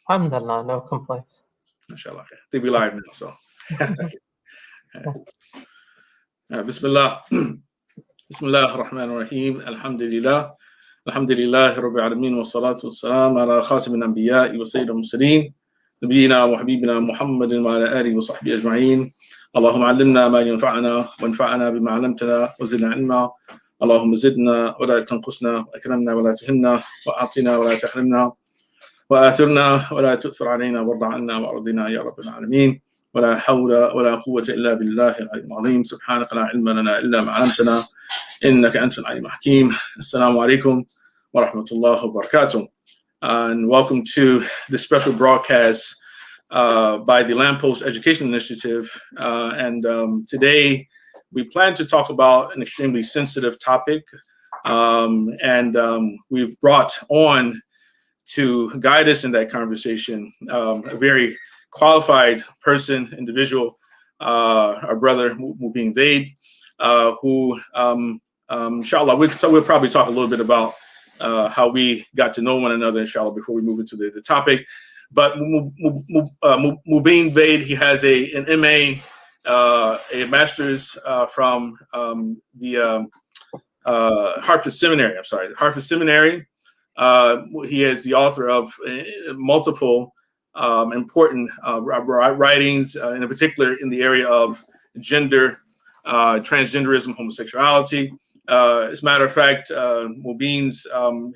Alhamdulillah, no complaints. MashaAllah. I think we live now, so. Bismillah. Bismillah ar-Rahman ar-Rahim. Alhamdulillah. Alhamdulillah Rabbil Alameen wa salatu wa salam ala khatim al-anbiya wa sayyid al-mursaleen nabiyina wa habibina Muhammadin wa ala alihi wa sahbihi ajma'in. Allahumma allimna ma yanfa'una wa anfa'na bima 'allamtana wa zidna ilma. Allahumma zidna wa la tanqusna wa akramna wa la tuhinna wa a'tina wa la tahrimna wa athirna wa la tu'thir 'alayna warda 'anna wa ardina ya Rabbil Alameen. ولا حول ولا قوة إلا بالله العلي العظيم سبحانك لا علم لنا إلا ما علمتنا إنك أنت العليم الحكيم. Assalamu alaikum wa rahmatullahi wa barakatuh. And welcome to this special broadcast by the Lamppost Education Initiative. Today we plan to talk about an extremely sensitive topic. We've brought on to guide us in that conversation a very qualified individual, our brother Mubin Vaid, who, inshallah, we'll probably talk a little bit about how we got to know one another, inshallah, before we move into the topic. But Mubin Vaid, he has an MA, a master's from the Hartford Seminary. Hartford Seminary. He is the author of multiple important writings, in particular in the area of gender, transgenderism, homosexuality. As a matter of fact, Mubin's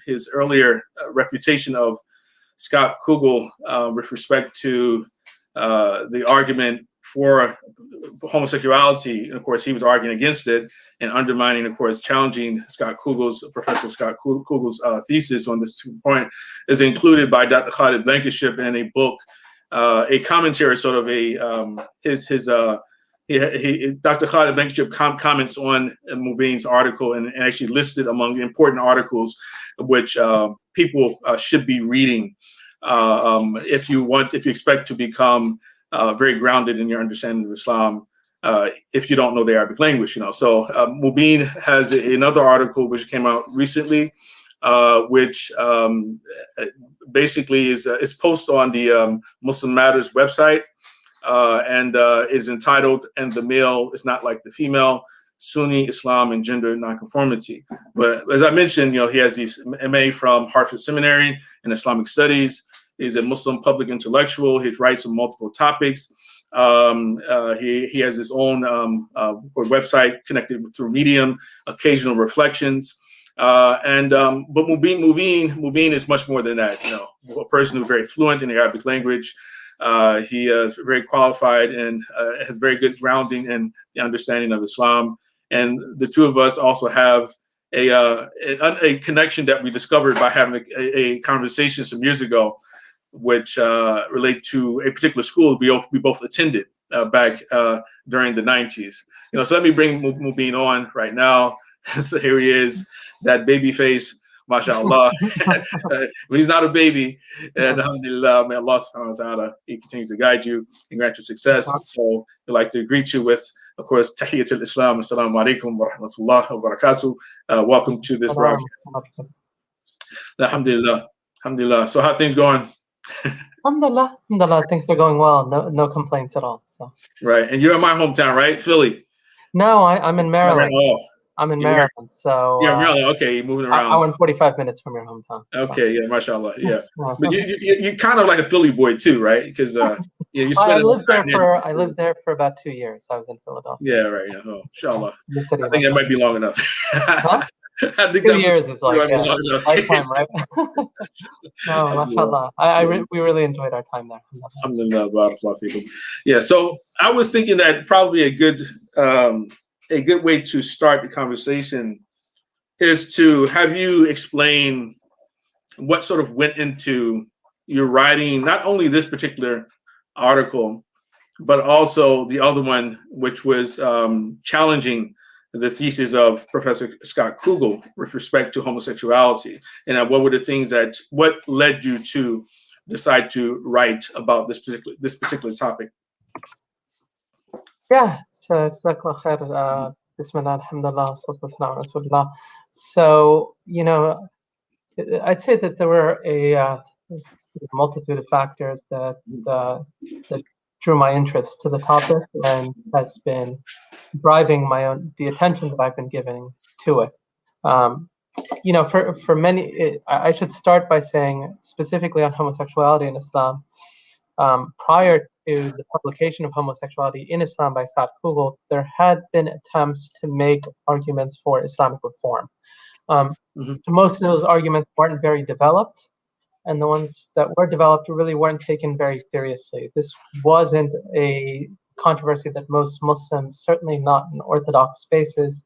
his earlier refutation of Scott Kugel with respect to the argument for homosexuality, and of course he was arguing against it and undermining, of course, challenging Professor Scott Kugel's thesis on this point, is included by Dr. Khalid Blankenship in a book, a commentary, sort of Dr. Khalid Blankenship comments on Mubin's article and actually listed among the important articles which people should be reading if you expect to become very grounded in your understanding of Islam. If you don't know the Arabic language, So Mubin has another article which came out recently, which basically is posted on the Muslim Matters website, and is entitled "And the Male is Not Like the Female: Sunni Islam and Gender Nonconformity." But as I mentioned, he has his MA from Hartford Seminary in Islamic Studies. He's a Muslim public intellectual. He writes on multiple topics. He has his own website connected through Medium, Occasional Reflections. But Mubin is much more than that. A person who's very fluent in the Arabic language. He is very qualified and has very good grounding in the understanding of Islam. And the two of us also have a connection that we discovered by having a conversation some years ago, which relate to a particular school we both attended back during the 90s. So let me bring Mubin on right now. So here he is, that baby face, mashallah. He's not a baby. And alhamdulillah, may Allah subhanahu wa ta'ala, he continues to guide you and grant you success. So I'd like to greet you with, of course, Tahiyatul Islam. Assalamu alaikum wa rahmatullahi wa barakatuh. Welcome to this broadcast. Alhamdulillah. Alhamdulillah. So how are things going? Alhamdulillah, things are going well. No complaints at all. So right, and you're in my hometown, right, Philly? No, I'm in Maryland. I'm in Maryland, so yeah, Maryland. Okay, you're moving around. I went 45 minutes from your hometown. Okay, yeah, mashallah, yeah. But you're kind of like a Philly boy too, right? Because you spent. I lived there for about 2 years. I was in Philadelphia. Yeah, right. Yeah, oh, inshallah. I think that might be long enough. Huh? I think 2 years is like lifetime, right? No, mashallah. We really enjoyed our time there. Alhamdulillah, barakallahu feekum. Yeah, so I was thinking that probably a good way to start the conversation is to have you explain what sort of went into your writing, not only this particular article, but also the other one, which was challenging the thesis of Professor Scott Kugel with respect to homosexuality, and what were the things what led you to decide to write about this particular topic? Yeah, so Jazakallah khair. Bismillah, alhamdulillah, salatu wassalamu ala rasulillah. So, I'd say that there were a multitude of factors that drew my interest to the topic and has been driving the attention that I've been giving to it. For many, I should start by saying specifically on homosexuality in Islam. Prior to the publication of Homosexuality in Islam by Scott Kugel, there had been attempts to make arguments for Islamic reform. Most of those arguments weren't very developed, and the ones that were developed really weren't taken very seriously. This wasn't a controversy that most Muslims, certainly not in Orthodox spaces,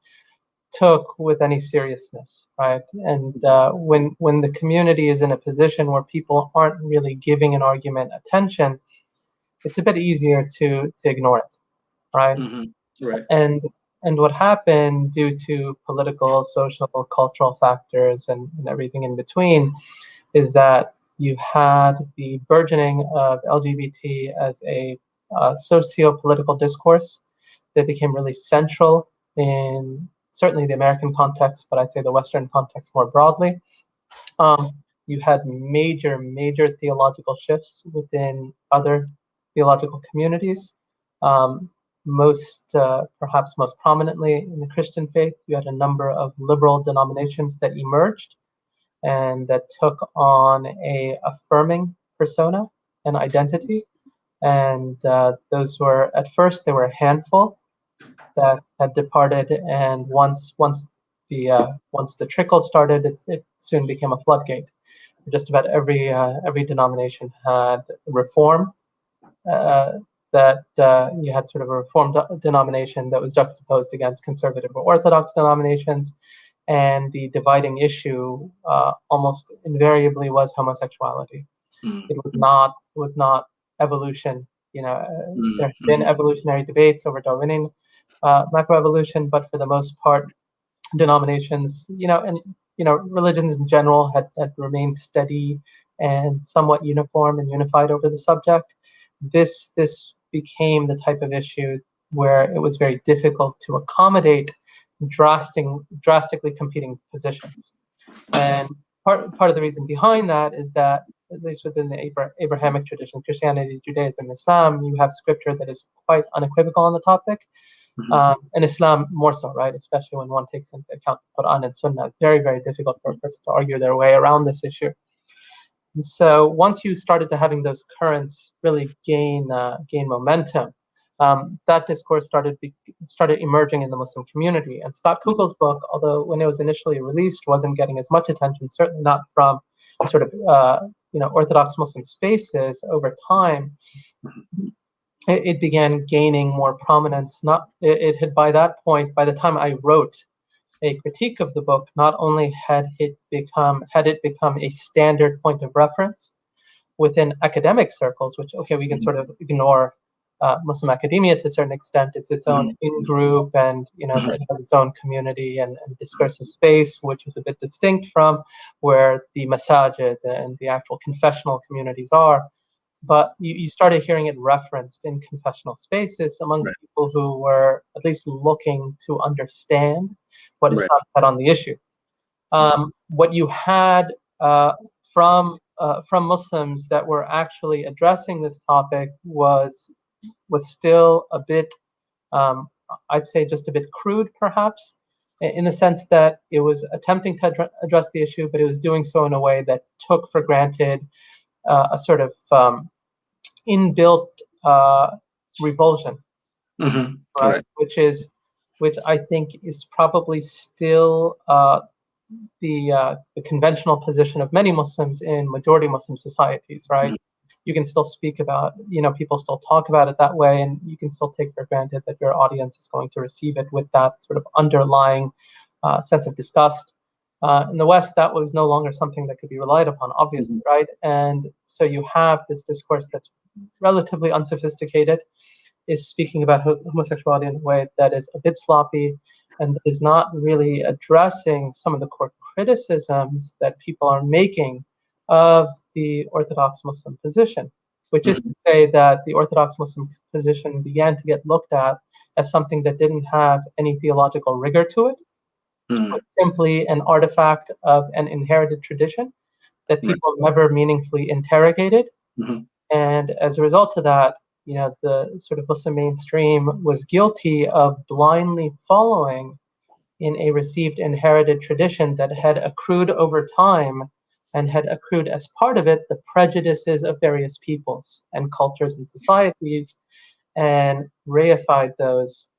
took with any seriousness, right? And when the community is in a position where people aren't really giving an argument attention, it's a bit easier to ignore it, right? Right. And what happened due to political, social, cultural factors and everything in between is that you had the burgeoning of LGBT as a socio-political discourse that became really central in certainly the American context, but I'd say the Western context more broadly. You had major theological shifts within other theological communities. Perhaps most prominently in the Christian faith, you had a number of liberal denominations that emerged and that took on a affirming persona and identity. And those were, at first, they were a handful that had departed, and once the trickle started, it soon became a floodgate. Just about every denomination had reform. That you had sort of a reformed denomination that was juxtaposed against conservative or Orthodox denominations, and the dividing issue almost invariably was homosexuality. It was not evolution. There have been evolutionary debates over Darwinian macroevolution, but for the most part, denominations, religions in general had remained steady and somewhat uniform and unified over the subject. This became the type of issue where it was very difficult to accommodate drastically competing positions. And part of the reason behind that is that, at least within the Abrahamic tradition, Christianity, Judaism, Islam, you have scripture that is quite unequivocal on the topic. And Islam more so, right? Especially when one takes into account the Quran and Sunnah. Very, very difficult for a person to argue their way around this issue. And so once you started to having those currents really gain momentum, that discourse started emerging in the Muslim community. And Scott Kugel's book, although when it was initially released, wasn't getting as much attention, certainly not from sort of Orthodox Muslim spaces. Over time, it began gaining more prominence. It had by that point, by the time I wrote a critique of the book, not only had it become a standard point of reference within academic circles, which we can sort of ignore Muslim academia to a certain extent. It's its own in-group, and it has its own community and discursive space, which is a bit distinct from where the masajid and the actual confessional communities are. But you started hearing it referenced in confessional spaces among people who were at least looking to understand what Islam said on the issue. What you had from Muslims that were actually addressing this topic was still a bit, I'd say, just a bit crude, perhaps, in the sense that it was attempting to address the issue, but it was doing so in a way that took for granted a sort of inbuilt revulsion, right? Which I think is probably still the conventional position of many Muslims in majority Muslim societies, right? You can still speak about, people still talk about it that way, and you can still take for granted that your audience is going to receive it with that sort of underlying sense of disgust. In the West, that was no longer something that could be relied upon, obviously, right? And so you have this discourse that's relatively unsophisticated, is speaking about homosexuality in a way that is a bit sloppy and is not really addressing some of the core criticisms that people are making of the Orthodox Muslim position, which is to say that the Orthodox Muslim position began to get looked at as something that didn't have any theological rigor to it, but simply an artifact of an inherited tradition that people never meaningfully interrogated. Mhm. And as a result of that, the sort of Muslim mainstream was guilty of blindly following in a received inherited tradition that had accrued over time and had accrued as part of it the prejudices of various peoples and cultures and societies, and reified those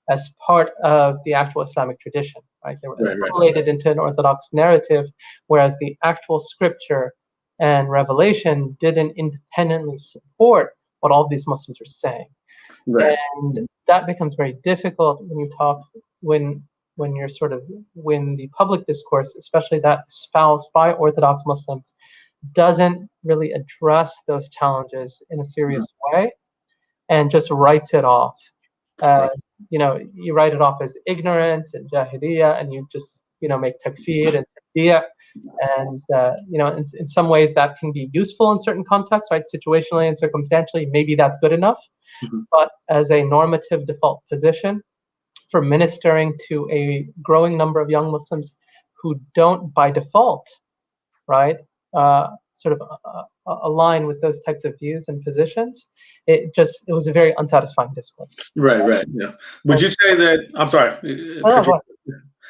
as part of the actual Islamic tradition, right? They were Right, right. assimilated into an orthodox narrative, whereas the actual scripture and revelation didn't independently support what all these Muslims are saying. Right. And that becomes very difficult when you talk, when you're sort of, when the public discourse, especially that espoused by Orthodox Muslims, doesn't really address those challenges in a serious way and just writes it off as, you write it off as ignorance and jahiliyyah, and you just, make takfir and tabdiya. And, in some ways that can be useful in certain contexts, right? Situationally and circumstantially, maybe that's good enough. Mhm. But as a normative default position for ministering to a growing number of young Muslims who don't by default, right, sort of align with those types of views and positions, it was a very unsatisfying discourse. Right, right. Yeah. Would you say that? I'm sorry. No, Cut you- go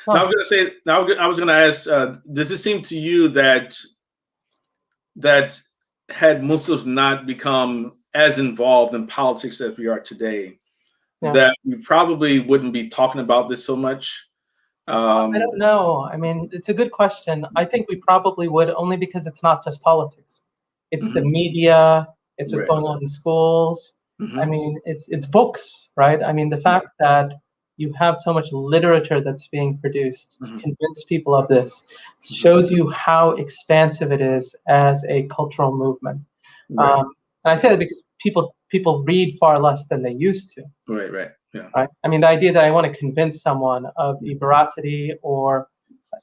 Now I no. was going to say. Now I was going to ask. Does it seem to you that had Muslims not become as involved in politics as we are today, Yeah. that we probably wouldn't be talking about this so much? I don't know. I mean, it's a good question. I think we probably would, only because it's not just politics. It's the Mhm. media. It's what's Right. going on in schools. I Mhm. mean, it's books, right? I mean, the fact that you have so much literature that's being produced to Mhm. convince people of this shows you how expansive it is as a cultural movement. Right. And I say that because people read far less than they used to. Right. Right. Yeah. Right? I mean, the idea that I want to convince someone of the veracity or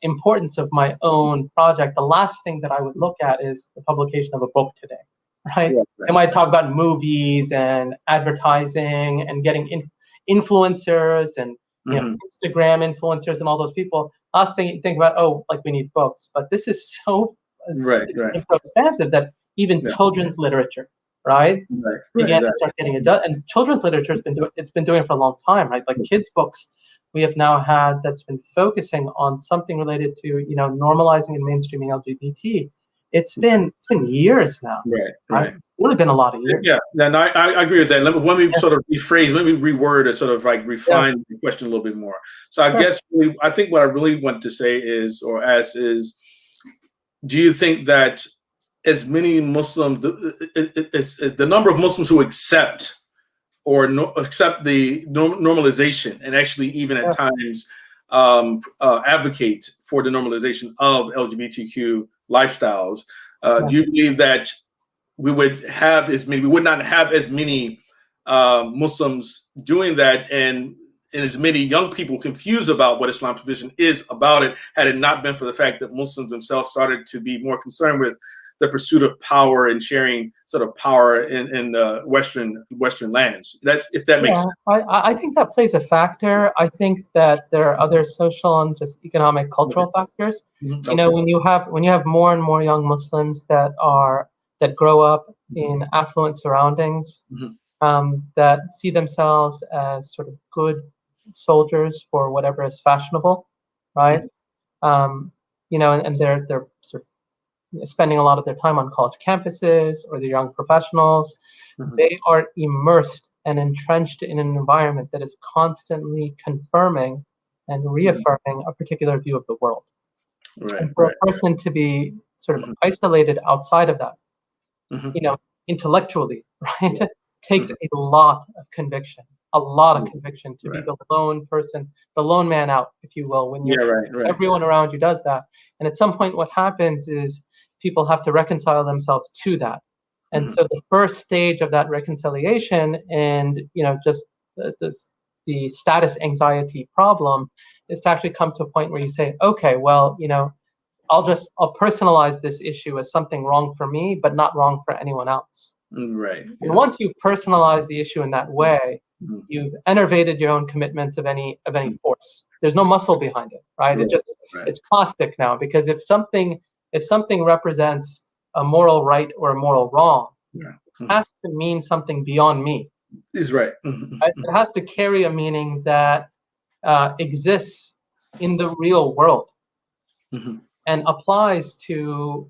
importance of my own project, the last thing that I would look at is the publication of a book today, right? Right. They Right. might talk about movies and advertising and getting influencers and Mhm. Instagram influencers and all those people. Last thing you think about, oh, like we need books, but this is Right. Right. it's so expansive that even Yeah. children's literature, right, Right. Right. began to Exactly. start getting it done. And children's literature has been doing it for a long time, right? Like kids' books, we have now had that's been focusing on something related to normalizing and mainstreaming LGBT. It's been years now, Right. right? Right. It's really been a lot of years. Yeah, no, I agree with that. Let me Yeah. sort of rephrase, let me reword or sort of like Yeah. refine the question a little bit more. So I Sure. guess I think what I really want to say is, or ask is, do you think that as many Muslims, is the number of Muslims who accept or accept the normalization and actually even at Yeah. times advocate for the normalization of LGBTQ lifestyles, Yeah. do you believe that we would not have as many Muslims doing that, and as many young people confused about what Islam's position is about it, had it not been for the fact that Muslims themselves started to be more concerned with the pursuit of power and sharing sort of power in Western lands. That's, if that makes Yeah, sense. I think that plays a factor. I think that there are other social and just economic, cultural factors. Mhm. You know, Okay. when you have more and more young Muslims that grow up in affluent surroundings, Mhm. that see themselves as sort of good soldiers for whatever is fashionable, right? Um, and they're sort of spending a lot of their time on college campuses, or they're young professionals. Mhm. They are immersed and entrenched in an environment that is constantly confirming and reaffirming a particular view of the world. Right. And for Right. a person to be sort of Mhm. isolated outside of that, Mhm. you know, intellectually, right, Yeah. takes Mhm. a lot of conviction, a lot of Mhm. conviction to be Right. the lone person, the lone man out, if you will, when Yeah. Right. Right. everyone around you does that. And at some point, what happens is people have to reconcile themselves to that. And Mhm. so the first stage of that reconciliation, and just the status anxiety problem, is to actually come to a point where you say, okay, well, I'll personalize this issue as something wrong for me, but not wrong for anyone else. Right. And Yeah. once you've personalized the issue in that way, Mhm. you've enervated your own commitments of any force. There's no muscle behind it, right? Right. Right. It's plastic now, because if something if something represents a moral right or a moral wrong, Yeah. it has to mean something beyond me. Is right. Right? It has to carry a meaning that exists in the real world and applies to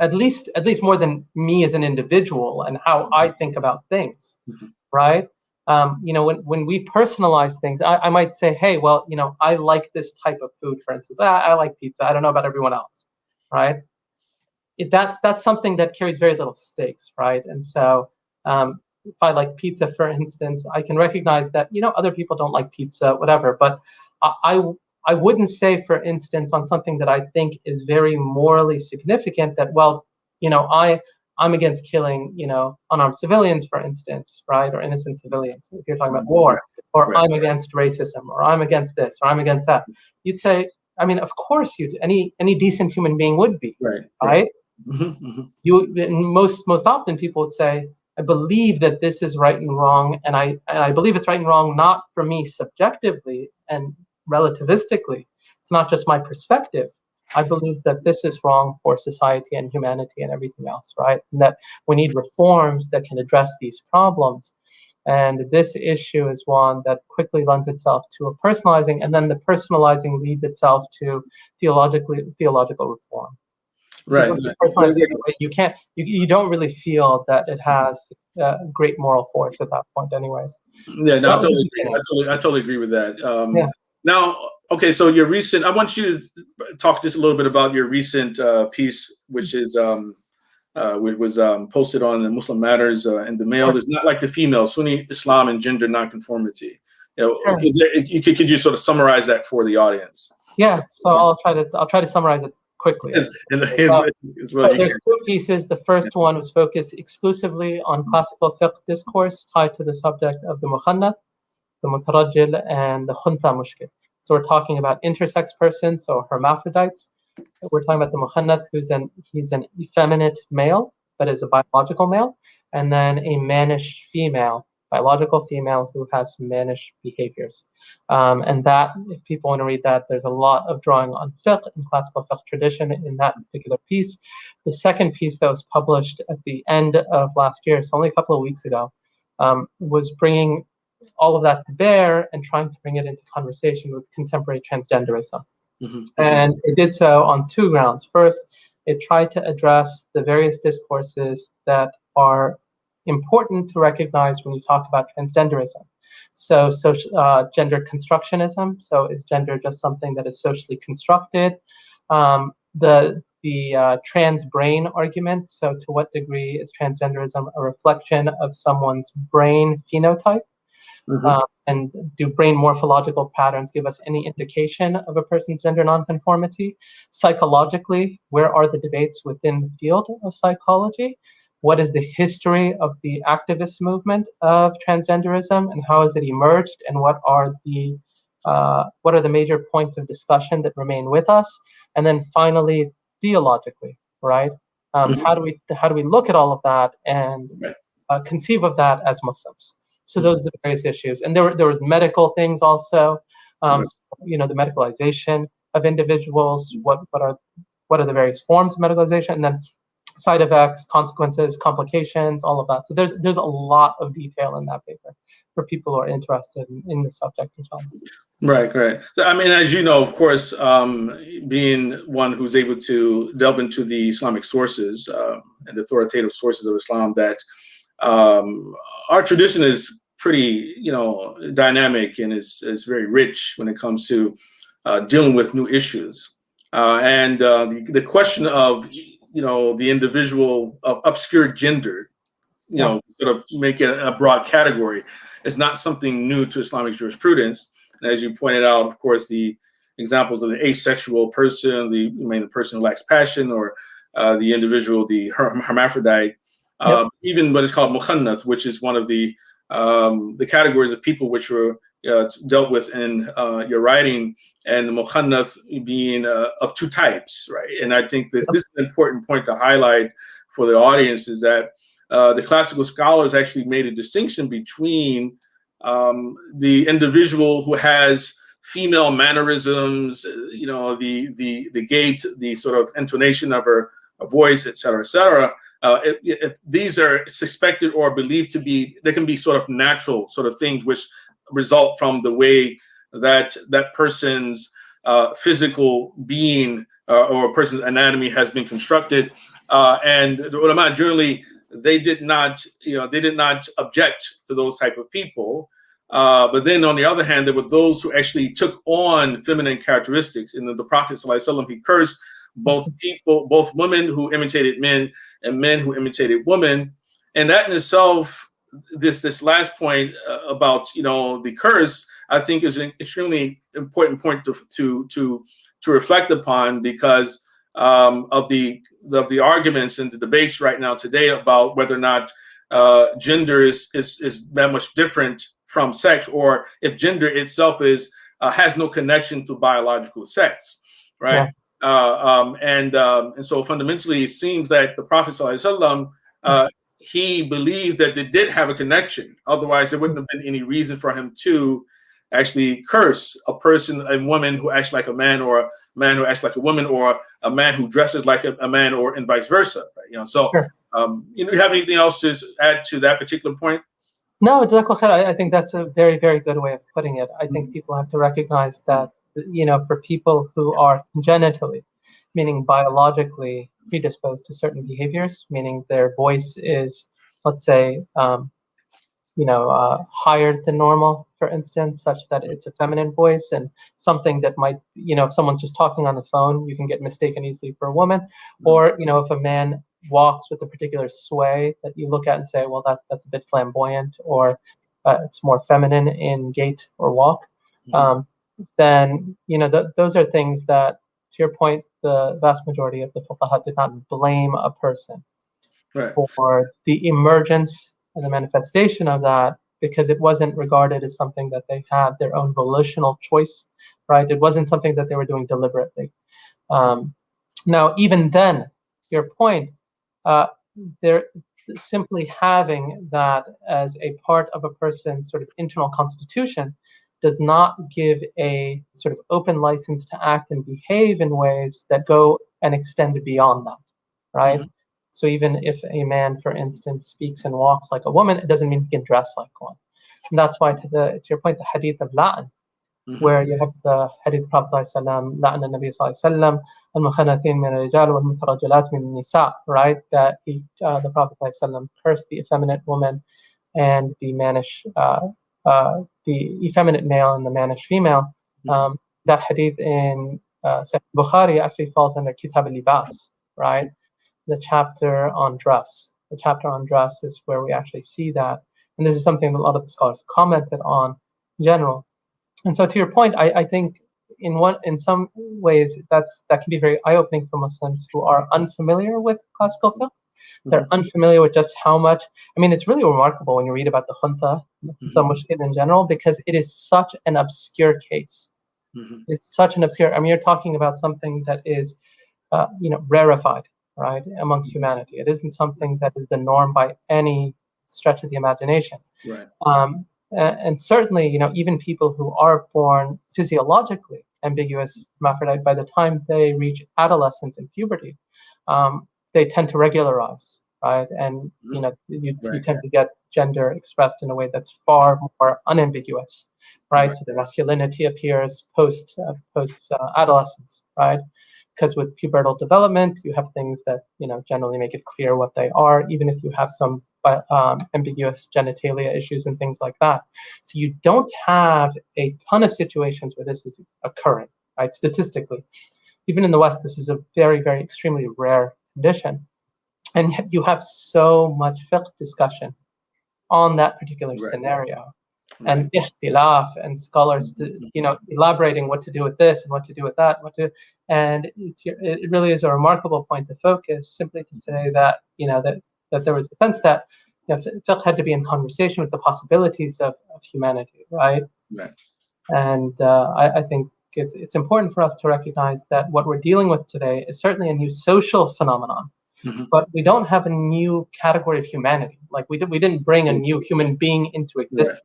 at least more than me as an individual and how I think about things, right? When we personalize things, I might say, hey, well, I like this type of food, for instance. I like pizza. I don't know about everyone else, right? That's something that carries very little stakes, right? And so if I like pizza, for instance, I can recognize that other people don't like pizza, whatever. But I wouldn't say, for instance, on something that I think is very morally significant, that I'm against killing unarmed civilians, for instance, right, or innocent civilians. If you're talking about war, or Right. I'm against racism, or I'm against this, or I'm against that, you'd say, I mean, of course you'd. Any decent human being would be, right? You most often people would say, I believe that this is right and wrong, and I believe it's right and wrong not for me subjectively and relativistically. It's not just my perspective. I believe that this is wrong for society and humanity and everything else, right? And that we need reforms that can address these problems. And this issue is one that quickly lends itself to a personalizing, and then the personalizing leads itself to theological reform. Right. Once you personalize it, you don't really feel that it has great moral force at that point, anyways. Yeah, no, I That was the totally, beginning. I totally agree with that. Yeah. Now, okay, so I want you to talk just a little bit about your recent piece, which is was posted on the Muslim Matters in the Mail. It's not like the female, Sunni Islam and gender nonconformity. Sure. Could you sort of summarize that for the audience? Yeah, so I'll try to summarize it quickly. So there's two pieces. The first one was focused exclusively on classical fiqh discourse tied to the subject of the mukhannath, the mutarajjil, and the khuntha mushkil. So we're talking about intersex persons, so hermaphrodites. We're talking about the mukhannath, he's an effeminate male, but is a biological male, and then a mannish female, biological female who has mannish behaviors. And that, if people want to read that, there's a lot of drawing on fiqh and classical fiqh tradition in that particular piece. The second piece that was published at the end of last year, so only a couple of weeks ago, was bringing all of that to bear and trying to bring it into conversation with contemporary transgenderism. And it did so on two grounds. First, it tried to address the various discourses that are important to recognize when you talk about transgenderism. So gender constructionism. So is gender just something that is socially constructed? The trans brain argument. So to what degree is transgenderism a reflection of someone's brain phenotype? And do brain morphological patterns give us any indication of a person's gender nonconformity? Psychologically, where are the debates within the field of psychology? What is the history of the activist movement of transgenderism, and how has it emerged? And what are the major points of discussion that remain with us? And then finally, theologically, right? How do we look at all of that and conceive of that as Muslims? So those are the various issues, and there were medical things also. The medicalization of individuals. What are the various forms of medicalization, and then side effects, consequences, complications, all of that. So there's a lot of detail in that paper for people who are interested in the subject. Right. So, I mean, as you know, of course, being one who's able to delve into the Islamic sources and the authoritative sources of Islam, that our tradition is pretty, dynamic, and is very rich when it comes to dealing with new issues. And the question of, the individual obscure gender, sort of make it a broad category, is not something new to Islamic jurisprudence. And as you pointed out, of course, the examples of the asexual person, the person who lacks passion, or the individual, the hermaphrodite, even what is called mukhannath, which is one of the categories of people which were dealt with in your writing, and the mukhannath being of two types, right? And I think this is an important point to highlight for the audience, is that the classical scholars actually made a distinction between the individual who has female mannerisms, the gait, the sort of intonation of her voice, et cetera, et cetera. If these are suspected or believed to be, they can be sort of natural sort of things which result from the way that that person's physical being or a person's anatomy has been constructed. And the ulama generally, they did not object to those type of people. But then on the other hand, there were those who actually took on feminine characteristics. And the Prophet ﷺ, he cursed both women who imitated men and men who imitated women. And that in itself, this last point about the curse, I think is an extremely important point to reflect upon, because of the arguments and the debates right now today about whether or not gender is that much different from sex, or if gender itself has no connection to biological sex, right? Yeah. And so fundamentally, it seems that the Prophet ﷺ, he believed that they did have a connection. Otherwise, there wouldn't have been any reason for him to actually curse a woman who acts like a man, or a man who acts like a woman, or a man who dresses like a man, or and vice versa. Right? So, sure. You have anything else to add to that particular point? No, I think that's a very, very good way of putting it. I think people have to recognize that, for people who are congenitally, meaning biologically predisposed to certain behaviors, meaning their voice is, let's say, higher than normal, for instance, such that it's a feminine voice, and something that might, if someone's just talking on the phone, you can get mistaken easily for a woman, or, if a man walks with a particular sway that you look at and say, well, that's a bit flamboyant, or it's more feminine in gait or walk, then, those are things that, to your point, the vast majority of the fuqaha did not blame a person for the emergence and the manifestation of that, because it wasn't regarded as something that they had their own volitional choice, right? It wasn't something that they were doing deliberately. Now, even then, your point, they're simply having that as a part of a person's sort of internal constitution does not give a sort of open license to act and behave in ways that go and extend beyond that, right? Mm-hmm. So even if a man, for instance, speaks and walks like a woman, it doesn't mean he can dress like one. And that's why, to your point, the hadith of La'n, where you have the hadith of Prophet ﷺ, La'n al-Nabi ﷺ, al-mukhanathin min al-rijal wal-mutarajjalat min al-nisa, right? That the Prophet ﷺ cursed the effeminate woman and the mannish, the effeminate male and the mannish female. That hadith in Sahih Bukhari actually falls under Kitab al-Libas, right? The chapter on dress. The chapter on dress is where we actually see that. And this is something that a lot of the scholars commented on in general. And so to your point, I think in some ways that can be very eye-opening for Muslims who are unfamiliar with classical fiqh. They're unfamiliar with just how much, it's really remarkable when you read about the Khuntha, the Mushkil in general, because it is such an obscure case. It's such an obscure, you're talking about something that is, rarefied, right, amongst humanity. It isn't something that is the norm by any stretch of the imagination. Right. And certainly, even people who are born physiologically ambiguous hermaphrodite, by the time they reach adolescence and puberty, they tend to regularize, right? And you tend to get gender expressed in a way that's far more unambiguous, right? So the masculinity appears post adolescence, right? Because with pubertal development, you have things that generally make it clear what they are, even if you have some ambiguous genitalia issues and things like that. So you don't have a ton of situations where this is occurring, right? Statistically, even in the West, this is a very, very extremely rare condition, and yet you have so much fiqh discussion on that particular scenario. And ikhtilaf, and scholars, elaborating what to do with this and what to do with that, and it really is a remarkable point to focus, simply to say that that there was a sense that fiqh had to be in conversation with the possibilities of humanity, right? And I think it's important for us to recognize that what we're dealing with today is certainly a new social phenomenon, but we don't have a new category of humanity. Like we didn't bring a new human being into existence.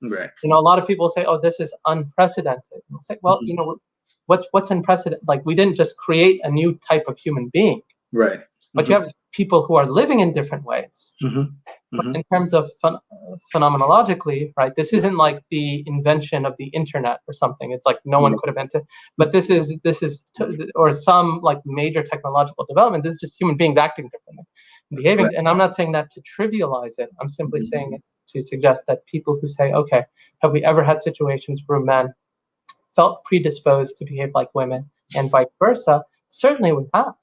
Right. A lot of people say, "Oh, this is unprecedented." And I'll say, "Well, Mhm. what's unprecedented? Like, we didn't just create a new type of human being, Right. but you have people who are living in different ways." Hmm. But Hmm. in terms of phenomenologically, right? This isn't like the invention of the internet or something. It's like no one could have invented. But or some like major technological development. This is just human beings acting differently, behaving. Right. And I'm not saying that to trivialize it. I'm simply saying it to suggest that people who say, okay, have we ever had situations where men felt predisposed to behave like women and vice versa? Certainly we have.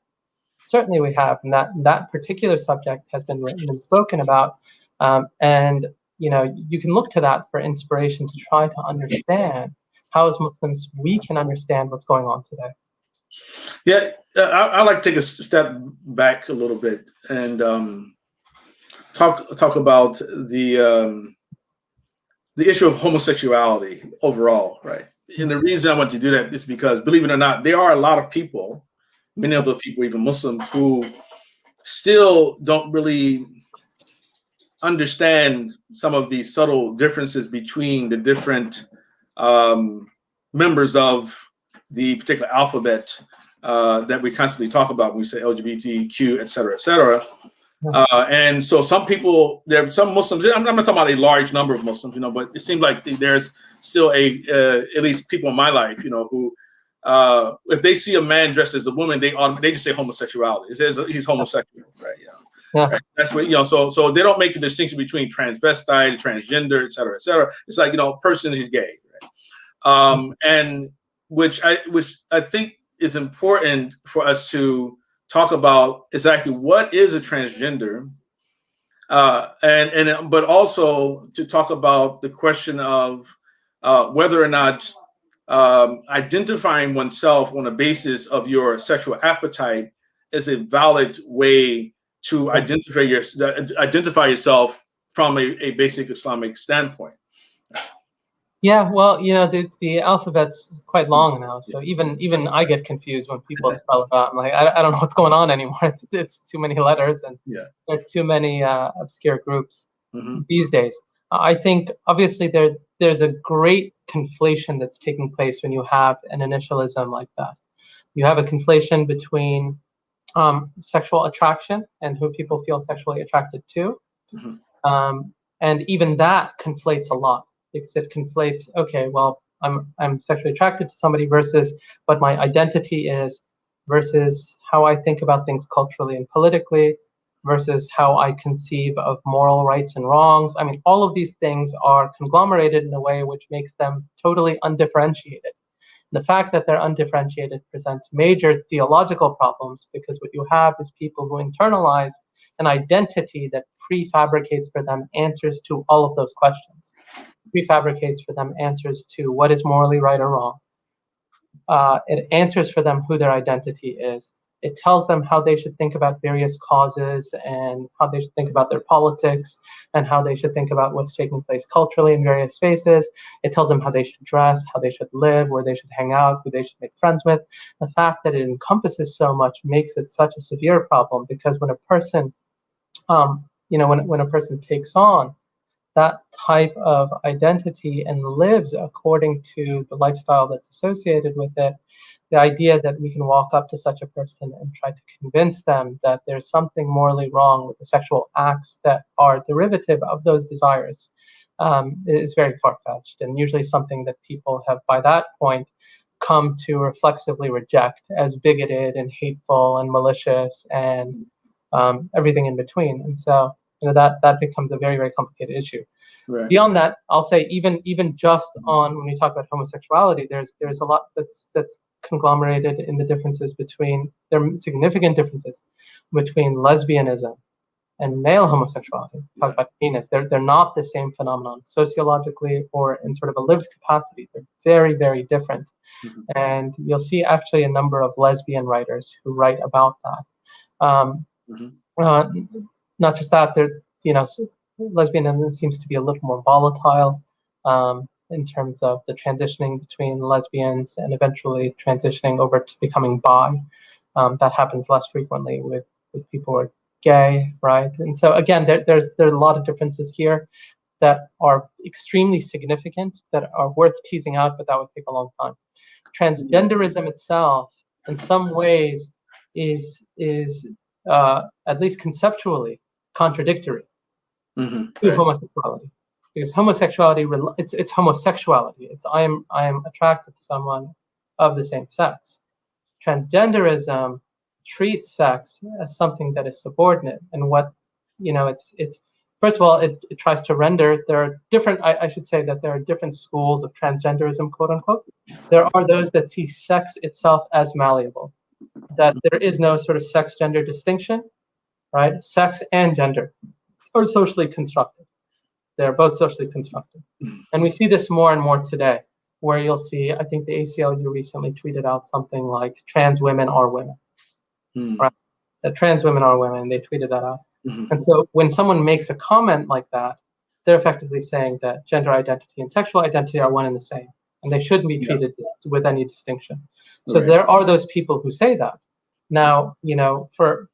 Certainly we have, and that particular subject has been written and spoken about, and you can look to that for inspiration to try to understand how, as Muslims, we can understand what's going on today. Yeah, I like to take a step back a little bit and talk about the issue of homosexuality overall, right? And the reason I want to do that is because, believe it or not, there are a lot of people, many of those people, even Muslims, who still don't really understand some of these subtle differences between the different members of the particular alphabet that we constantly talk about when we say LGBTQ, et cetera, et cetera. And so some people, there are some Muslims, I'm not talking about a large number of Muslims, but it seems like there's still at least people in my life, who, if they see a man dressed as a woman, they just say homosexuality. It says he's homosexual, right? Yeah. Right? That's what, so they don't make a distinction between transvestite, transgender, et cetera, et cetera. It's like, person is gay, right? And which I think is important for us to talk about exactly what is a transgender, but also to talk about the question of whether or not identifying oneself on a basis of your sexual appetite is a valid way to identify yourself from a basic Islamic standpoint. Yeah, well, the alphabet's quite long now, so even I get confused when people spell it out. I'm like, I don't know what's going on anymore. It's too many letters, and there are too many obscure groups these days. I think obviously there's a great conflation that's taking place when you have an initialism like that. You have a conflation between sexual attraction and who people feel sexually attracted to, and even that conflates a lot, because it conflates, okay, well, I'm sexually attracted to somebody versus what my identity is, versus how I think about things culturally and politically, versus how I conceive of moral rights and wrongs. I mean, all of these things are conglomerated in a way which makes them totally undifferentiated. The fact that they're undifferentiated presents major theological problems, because what you have is people who internalize an identity that prefabricates for them answers to all of those questions, prefabricates for them answers to what is morally right or wrong. It answers for them who their identity is. It tells them how they should think about various causes and how they should think about their politics and how they should think about what's taking place culturally in various spaces. It tells them how they should dress, how they should live, where they should hang out, who they should make friends with. The fact that it encompasses so much makes it such a severe problem, because when a person, when a person takes on that type of identity and lives according to the lifestyle that's associated with it, the idea that we can walk up to such a person and try to convince them that there's something morally wrong with the sexual acts that are derivative of those desires is very far-fetched, and usually something that people have by that point come to reflexively reject as bigoted and hateful and malicious and everything in between. And so that becomes a very, very complicated issue. Right. Beyond that, I'll say even just on when we talk about homosexuality, there's a lot that's conglomerated in the differences between, there are significant differences between lesbianism and male homosexuality. Talk about penis. They're not the same phenomenon sociologically or in sort of a lived capacity. They're very, very different. And you'll see actually a number of lesbian writers who write about that. Not just that, lesbianism seems to be a little more volatile in terms of the transitioning between lesbians and eventually transitioning over to becoming bi. That happens less frequently with people who are gay, right? And so again, there are a lot of differences here. that are extremely significant, that are worth teasing out, but that would take a long time. Transgenderism itself, in some ways, is at least conceptually contradictory to homosexuality, because homosexuality it's homosexuality. It's I am attracted to someone of the same sex. Transgenderism treats sex as something that is subordinate, and what it's first of all, it tries to render. There are different. I should say that there are different schools of transgenderism, quote unquote. There are those that see sex itself as malleable, that there is no sort of sex-gender distinction, right? Sex and gender are socially constructed. They're both socially constructed. And we see this more and more today, where you'll see, I think the ACLU recently tweeted out something like, trans women are women, right? That trans women are women, they tweeted that out. And so when someone makes a comment like that, they're effectively saying that gender identity and sexual identity are one and the same, and they shouldn't be treated with any distinction. So there are those people who say that. Now, for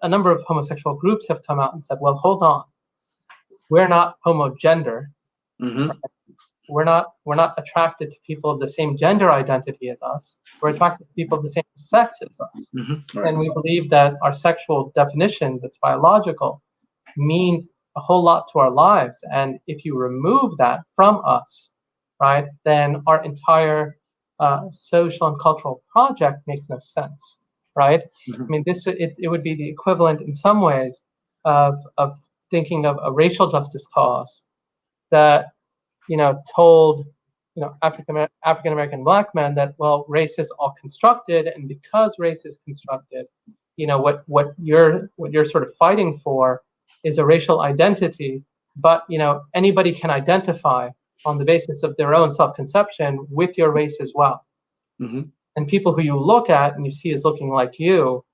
a number of homosexual groups have come out and said, well, hold on, we're not homogender. Right? We're not attracted to people of the same gender identity as us. We're attracted to people of the same sex as us. And we believe that our sexual definition that's biological means a whole lot to our lives. And if you remove that from us, right, then our entire social and cultural project makes no sense, right? I mean, it would be the equivalent in some ways of thinking of a racial justice cause that told African American black men that, well, race is all constructed, and because race is constructed, what you're sort of fighting for is a racial identity, but anybody can identify on the basis of their own self-conception with your race as well. And people who you look at and you see as looking like you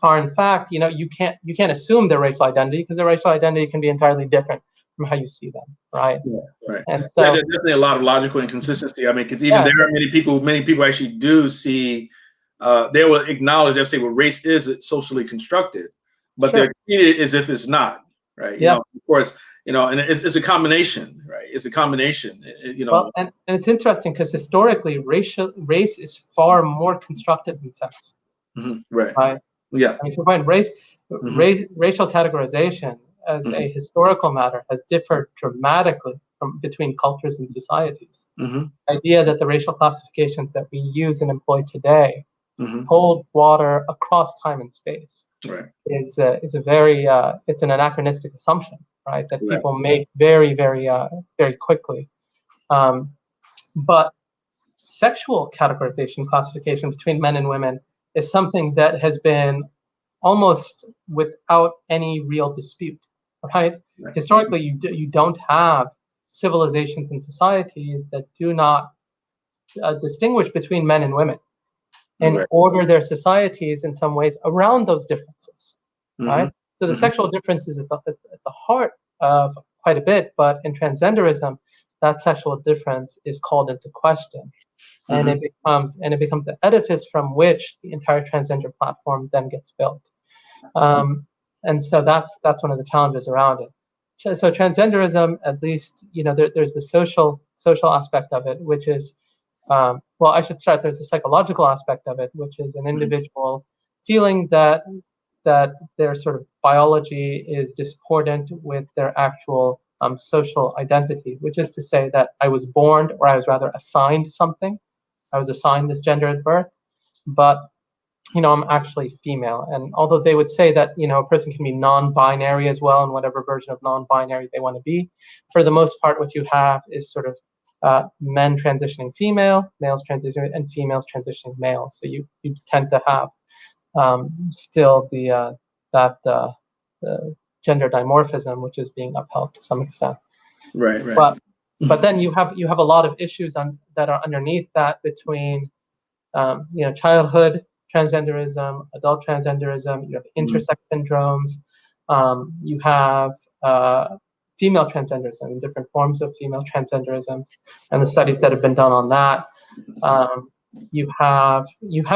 are, in fact, you can't assume their racial identity, because their racial identity can be entirely different from how you see them, right? Right. And so there's definitely a lot of logical inconsistency. I mean, because even there are many people actually do see, they will acknowledge, they'll say, well, race is socially constructed, but they're treated as if it's not, right? Of course, and it's a combination, right? It's a combination, Well, and it's interesting because historically, race is far more constructed than sex. Right? Yeah. I mean, to find racial categorization as a historical matter has differed dramatically between cultures and societies. The idea that the racial classifications that we use and employ today hold water across time and space is a very it's an anachronistic assumption, right? That people make very, very, very quickly. But sexual categorization, classification between men and women is something that has been almost without any real dispute, right? Historically, you don't have civilizations and societies that do not distinguish between men and women and order their societies in some ways around those differences, right? So the sexual difference is at the heart of quite a bit, but in transgenderism, that sexual difference is called into question, and it becomes the edifice from which the entire transgender platform then gets built. And so that's one of the challenges around it. So transgenderism, at least, there's the social aspect of it, which is, well, I should start. There's the psychological aspect of it, which is an individual feeling that their sort of biology is discordant with their actual social identity, which is to say that I was born, or I was rather assigned something. I was assigned this gender at birth, but I'm actually female. And although they would say that a person can be non-binary as well, in whatever version of non-binary they want to be, for the most part, what you have is sort of men transitioning female, males transitioning, and females transitioning male. So you tend to have still the gender dimorphism, which is being upheld to some extent. Right. But then you have a lot of issues that are underneath that between childhood transgenderism, adult transgenderism. You have intersex syndromes. You have female transgenderism and different forms of female transgenderism, and the studies that have been done on that. You have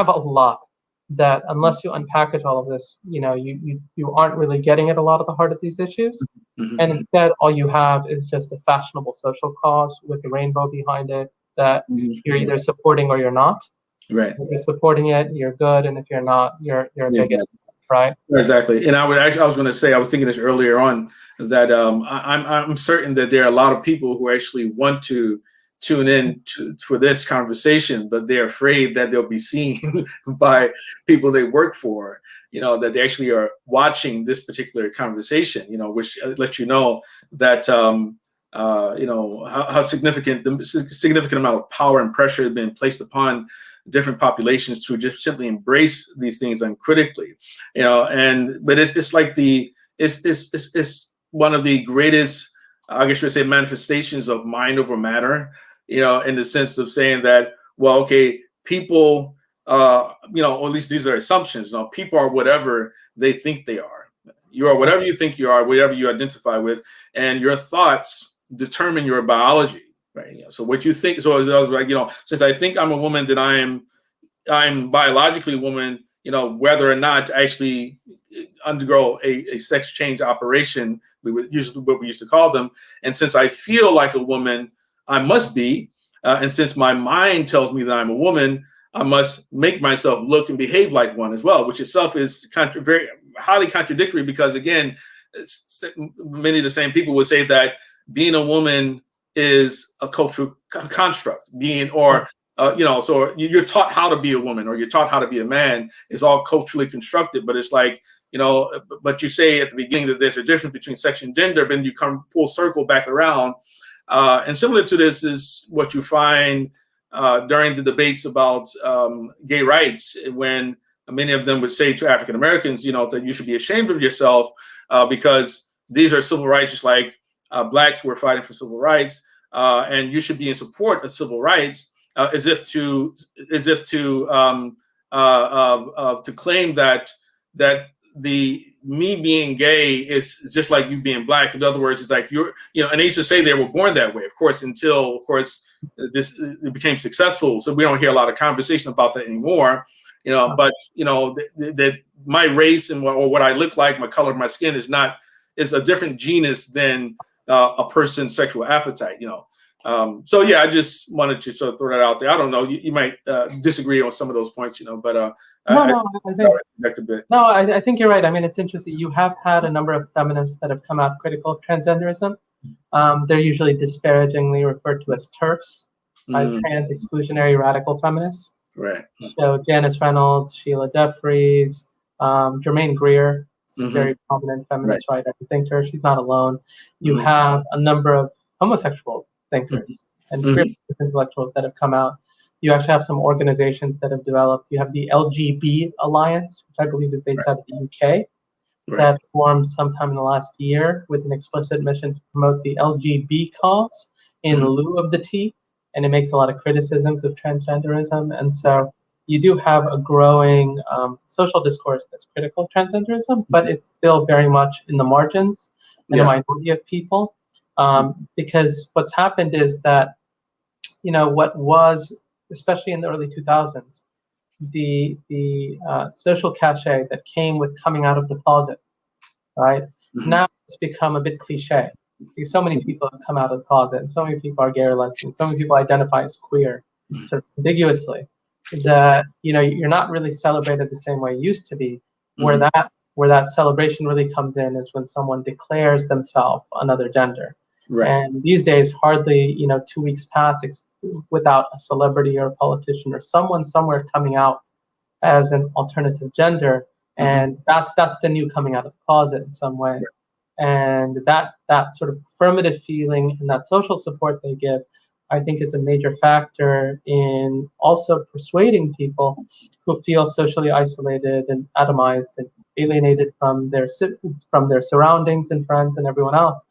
a lot that unless you unpackage all of this, you aren't really getting at a lot of the heart of these issues. And Mhm. instead, all you have is just a fashionable social cause with a rainbow behind it that you're Mhm. either supporting or you're not. Right. If you're supporting it, you're good, and if you're not, you're a Yeah. bigot, right? Exactly. And I was going to say, I was thinking this earlier on that I'm certain that there are a lot of people who actually want to tune in for this conversation, but they're afraid that they'll be seen by people they work for, that they actually are watching this particular conversation, which lets you know that, how significant the significant amount of power and pressure has been placed upon different populations to just simply embrace these things uncritically, but it's like it's one of the greatest, I guess you would say, manifestations of mind over matter, in the sense of saying that, well, okay, people, or at least these are assumptions. People are whatever they think they are. You are whatever you think you are, whatever you identify with, and your thoughts determine your biology, right? So what you think. So I was like, since I think I'm a woman, then I'm biologically a woman, whether or not to actually undergo a sex change operation, we would usually what we used to call them. And since I feel like a woman, I must be. And since my mind tells me that I'm a woman, I must make myself look and behave like one as well, which itself is very highly contradictory because, again, many of the same people would say that being a woman is a cultural construct, so you're taught how to be a woman or you're taught how to be a man is all culturally constructed. But it's like, but you say at the beginning that there's a difference between sex and gender, but then you come full circle back around. And similar to this is what you find during the debates about gay rights, when many of them would say to African Americans, that you should be ashamed of yourself because these are civil rights, just like blacks were fighting for civil rights, and you should be in support of civil rights. As if to claim that the me being gay is just like you being black. In other words, it's like and they used to say they were born that way, of course, until of course it became successful. So we don't hear a lot of conversation about that anymore. But that my race and what I look like, my color of my skin is a different genus than a person's sexual appetite. So yeah, I just wanted to sort of throw that out there. I don't know. You might disagree on some of those points, but I think you're right. I mean, it's interesting. You have had a number of feminists that have come out critical of transgenderism. They're usually disparagingly referred to as TERFs, trans exclusionary radical feminists. Right. So Janice Reynolds, Sheila Jeffries, Germaine Greer, some very prominent feminist writer and thinker. She's not alone. You have a number of homosexual thinkers and queer intellectuals that have come out. You actually have some organizations that have developed. You have the LGB Alliance, which I believe is based out of the UK, that formed sometime in the last year with an explicit mission to promote the LGB cause in lieu of the T. And it makes a lot of criticisms of transgenderism. And so you do have a growing social discourse that's critical of transgenderism, but it's still very much in the margins and a minority of people. Because what's happened is that, what was, especially in the early 2000s, the social cachet that came with coming out of the closet, right? Now it's become a bit cliche. Because so many people have come out of the closet, and so many people are gay or lesbian, so many people identify as queer, sort of ambiguously, that you're not really celebrated the same way it used to be. Where that celebration really comes in is when someone declares themselves another gender. Right. And these days, hardly 2 weeks pass without a celebrity or a politician or someone somewhere coming out as an alternative gender, and that's the new coming out of the closet in some ways. And that sort of affirmative feeling and that social support they give, I think, is a major factor in also persuading people who feel socially isolated and atomized and alienated from their surroundings and friends and everyone else,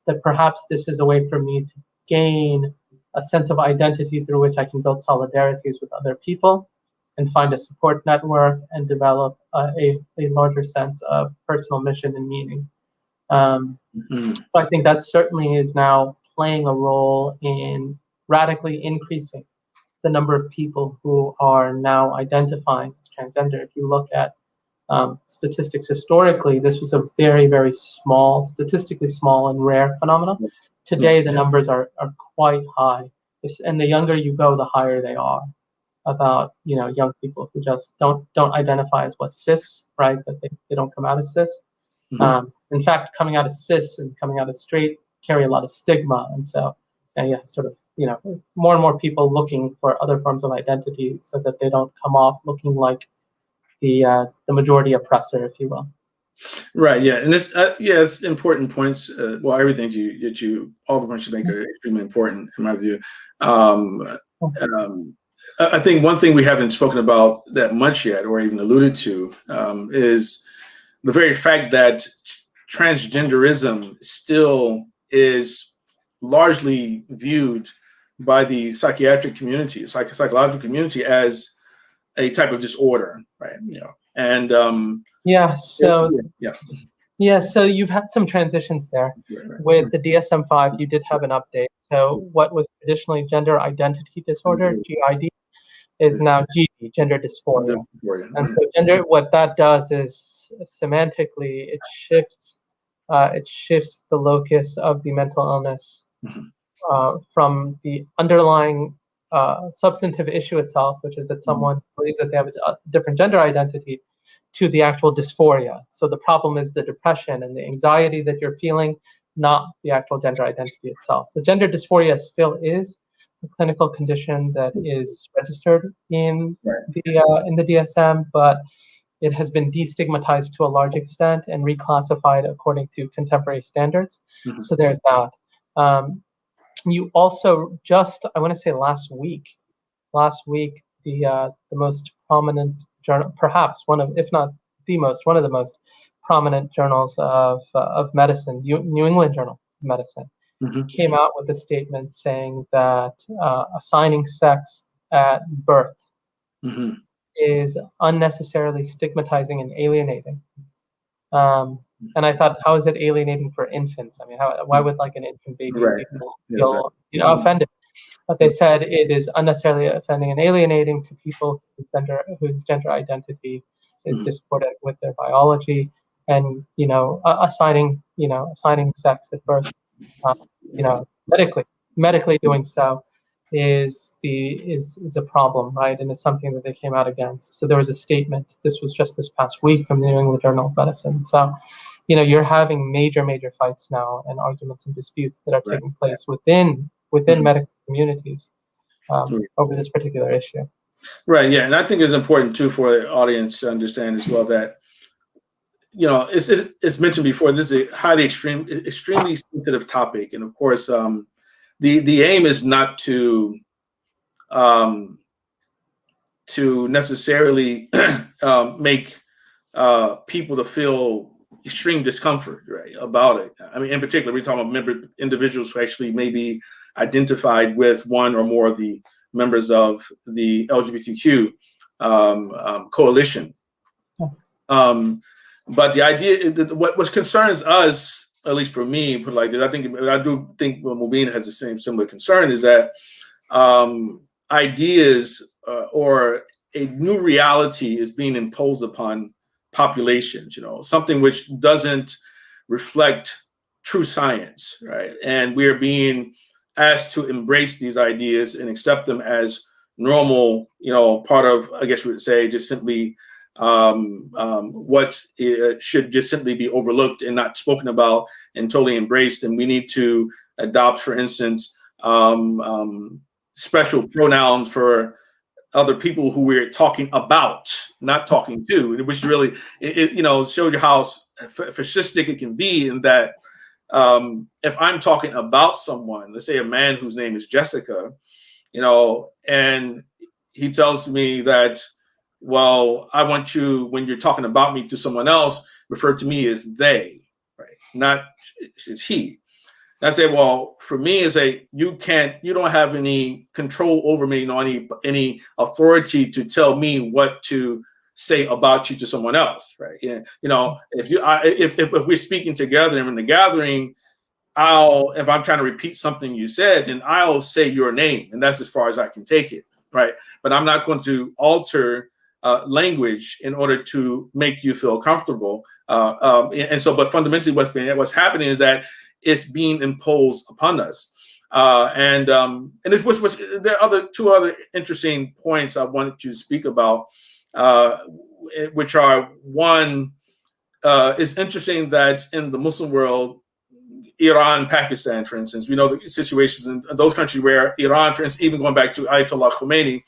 that perhaps this is a way for me to gain a sense of identity through which I can build solidarities with other people and find a support network and develop a larger sense of personal mission and meaning. So I think that certainly is now playing a role in radically increasing the number of people who are now identifying as transgender. If you look at statistics historically, this was a very, very small, statistically small and rare phenomenon. Today, the numbers are quite high. And the younger you go, the higher they are about, young people who just don't identify as what cis, right? That they don't come out as cis. In fact, coming out as cis and coming out as straight carry a lot of stigma. And so, sort of, more and more people looking for other forms of identity so that they don't come off looking like the majority oppressor, if you will. Right. Yeah. And this, it's important points. Well, everything all the points you make are extremely important in my view. I think one thing we haven't spoken about that much yet, or even alluded to, is the very fact that transgenderism still is largely viewed by the psychiatric community, psychological community, as a type of disorder, right? And so you've had some transitions there. With the DSM-5, you did have an update. So what was traditionally gender identity disorder, GID, is now GD, gender dysphoria. And so what that does is semantically it shifts the locus of the mental illness from the underlying substantive issue itself, which is that someone believes that they have a different gender identity, to the actual dysphoria. So the problem is the depression and the anxiety that you're feeling, not the actual gender identity itself. So gender dysphoria still is a clinical condition that is registered in the DSM, but it has been destigmatized to a large extent and reclassified according to contemporary standards. So there's that. You also I want to say last week, the most prominent journal, perhaps one of the most prominent journals of medicine, New England Journal of Medicine, came out with a statement saying that assigning sex at birth is unnecessarily stigmatizing and alienating. And I thought, how is it alienating for infants? I mean, why would like an infant baby feel offended? But they said it is unnecessarily offending and alienating to people whose gender identity is discordant with their biology, and assigning sex at birth, medically doing so is a problem, right? And it's something that they came out against. So there was a statement. This was just this past week from the New England Journal of Medicine. So, you're having major fights now and arguments and disputes that are taking place within medical communities over this particular issue. Right. Yeah, and I think it's important too for the audience to understand as well that it's mentioned before. This is a extremely sensitive topic, and of course, the aim is not to necessarily make people to feel extreme discomfort, right, about it. I mean, in particular, we're talking about individuals who actually may be identified with one or more of the members of the LGBTQ coalition. But the idea, what concerns us, at least for me, put like this, I do think Mubin has the similar concern, is that ideas or a new reality is being imposed upon populations, something which doesn't reflect true science, right? And we're being asked to embrace these ideas and accept them as normal, part of, I guess you would say, just simply what should just simply be overlooked and not spoken about and totally embraced. And we need to adopt, for instance, special pronouns for other people who we're talking about, not talking to, which really, shows you how fascistic it can be, in that if I'm talking about someone, let's say a man whose name is Jessica, and he tells me that, well, I want you, when you're talking about me to someone else, refer to me as they, right? Not it's he. And I say, well, for me, you don't have any control over me, any authority to tell me what to say about you to someone else, right? Yeah, if we're speaking together and in the gathering, if I'm trying to repeat something you said, then I'll say your name, and that's as far as I can take it. right? But I'm not going to alter language in order to make you feel comfortable. But fundamentally, what's happening is that it's being imposed upon us. And there are two other interesting points I wanted to speak about, which are one, it's interesting that in the Muslim world, Iran, Pakistan, for instance, we know the situations in those countries where Iran, for instance, even going back to Ayatollah Khomeini,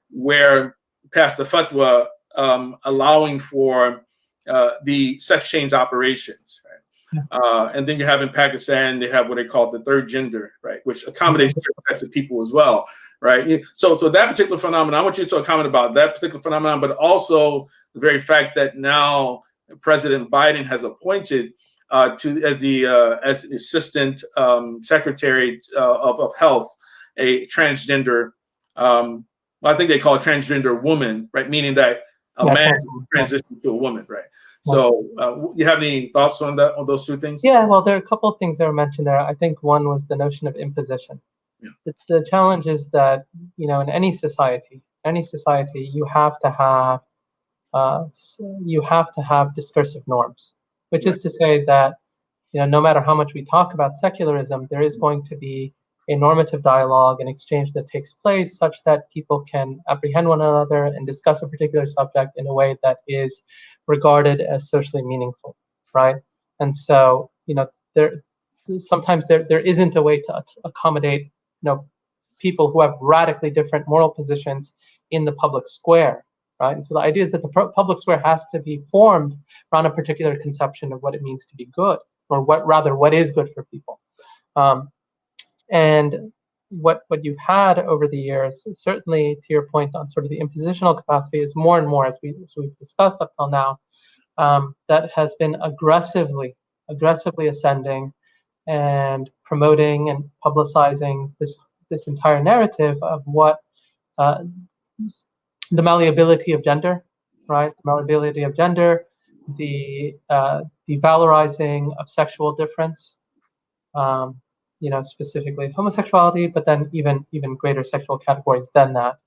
where passed a fatwa allowing for the sex change operations. Right? And then you have in Pakistan, they have what they call the third gender, right, which accommodates different types of people as well, right? So that particular phenomenon, I want you to comment about that particular phenomenon, but also the very fact that now President Biden has appointed as the Assistant Secretary of Health a transgender. I think they call it transgender woman, right? Meaning that a man transitions to a woman, right? So, you have any thoughts on that, on those two things? Yeah, well, there are a couple of things that were mentioned there. I think one was the notion of imposition. Yeah. The challenge is that, in any society, you have to have discursive norms, which is to say that, no matter how much we talk about secularism, there is going to be a normative dialogue and exchange that takes place such that people can apprehend one another and discuss a particular subject in a way that is regarded as socially meaningful, right? And so, sometimes there isn't a way to accommodate, people who have radically different moral positions in the public square, right? And so the idea is that the public square has to be formed around a particular conception of what it means to be good, or what is good for people. And what you've had over the years, certainly to your point on sort of the impositional capacity, is more and more, as we've discussed up till now, that has been aggressively ascending and promoting and publicizing this entire narrative of what the malleability of gender, right? The malleability of gender, the valorizing of sexual difference, specifically homosexuality, but then even greater sexual categories than that.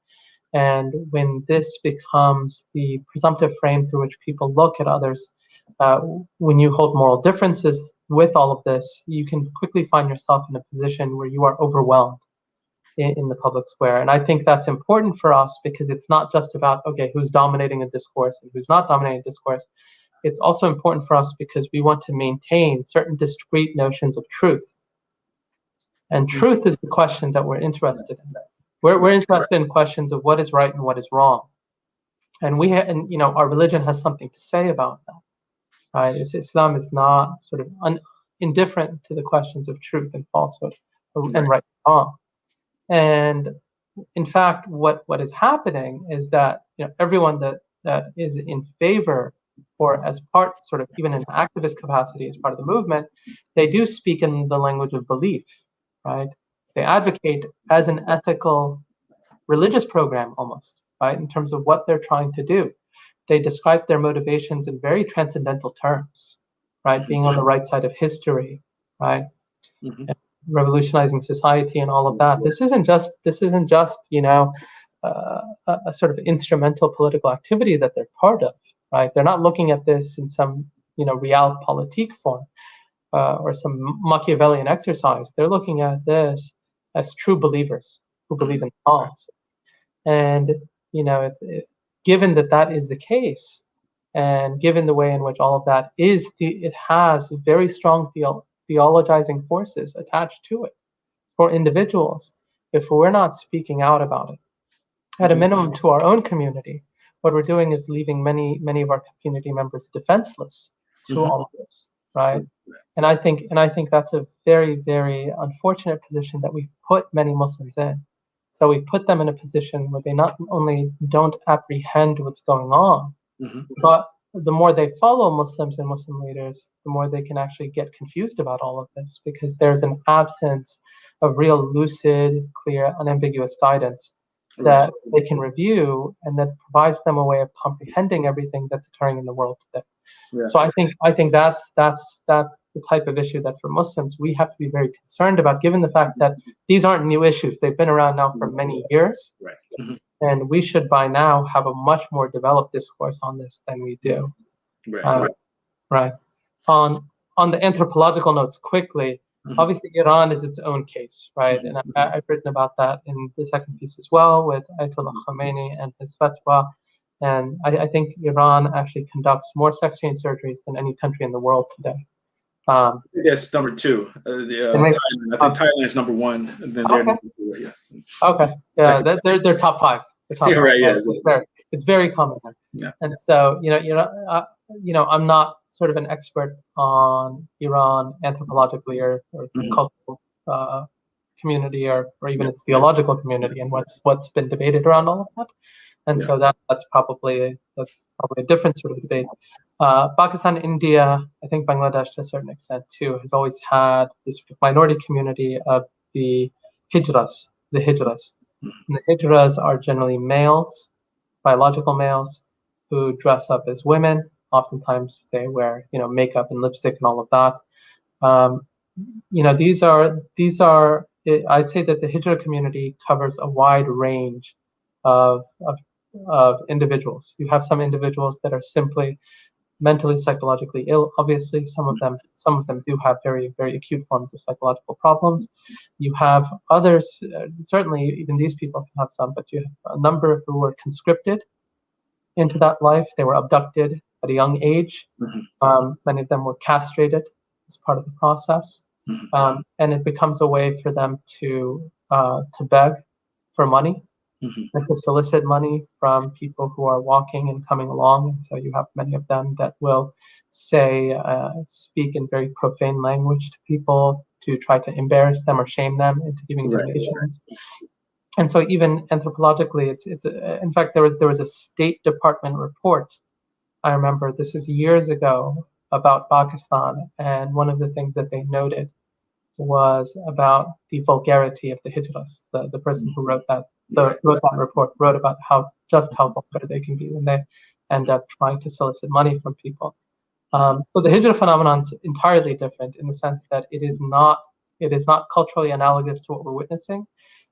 And when this becomes the presumptive frame through which people look at others, when you hold moral differences with all of this, you can quickly find yourself in a position where you are overwhelmed in the public square. And I think that's important for us because it's not just about, okay, who's dominating a discourse and who's not dominating a discourse. It's also important for us because we want to maintain certain discrete notions of truth. And truth is the question that we're interested in. We're interested in questions of what is right and what is wrong. And our religion has something to say about that. Right? Islam is not sort of indifferent to the questions of truth and falsehood and right and wrong. And in fact, what is happening is that everyone that is in favor, or as part, sort of even in activist capacity as part of the movement, they do speak in the language of belief, right? They advocate as an ethical religious program almost, right? In terms of what they're trying to do. They describe their motivations in very transcendental terms, right? Being on the right side of history, right? Mm-hmm. Revolutionizing society and all of that. This isn't just a sort of instrumental political activity that they're part of, right? They're not looking at this in some realpolitik form or some Machiavellian exercise. They're looking at this as true believers who believe in the cause. And given that is the case, and given the way in which all of that is, it has very strong theologizing forces attached to it for individuals. If we're not speaking out about it, at a minimum to our own community, what we're doing is leaving many of our community members defenseless to all of this, right? And I think that's a very, very unfortunate position that we've put many Muslims in. So we put them in a position where they not only don't apprehend what's going on, but the more they follow Muslims and Muslim leaders, the more they can actually get confused about all of this, because there's an absence of real lucid, clear, unambiguous guidance that they can review and that provides them a way of comprehending everything that's occurring in the world today. Yeah. So I think that's the type of issue that for Muslims we have to be very concerned about, given the fact that these aren't new issues. They've been around now for many years, Right. Mhm. and we should by now have a much more developed discourse on this than we do. Right. Right. On the anthropological notes, quickly, Mhm. obviously Iran is its own case, right? And I've written about that in the second piece as well with Ayatollah Khomeini and his fatwa. And I think Iran actually conducts more sex change surgeries than any country in the world today. Yes, number two. And they- Thailand. I think Thailand is number one, and then they're okay, number two. Yeah. okay, yeah, they're top five. They're top You're five. right. Yeah. It's very common there. Yeah. And so I'm not sort of an expert on Iran anthropologically or its Mhm. cultural community or even its theological community and what's been debated around all of that. And Yeah. so that's probably a different sort of debate. Pakistan, India, I think Bangladesh to a certain extent too, has always had this minority community of the hijras. And the hijras are generally males, biological males, who dress up as women. Oftentimes they wear, makeup and lipstick and all of that. I'd say that the hijra community covers a wide range of individuals. You have some individuals that are simply mentally, psychologically ill. Obviously, some of them do have very, very acute forms of psychological problems. You have others, certainly even these people can have some, but you have a number who were conscripted into that life. They were abducted at a young age. Many of them were castrated as part of the process, and it becomes a way for them to beg for money and to solicit money from people who are walking and coming along. And so you have many of them that will speak in very profane language to people to try to embarrass them or shame them into giving donations. And so even anthropologically, in fact, there was a State Department report. I remember this was years ago about Pakistan, and one of the things that they noted was about the vulgarity of the hijras. The person who wrote that report wrote about how vulgar they can be when they end up trying to solicit money from people. So the hijra phenomenon is entirely different in the sense that it is not culturally analogous to what we're witnessing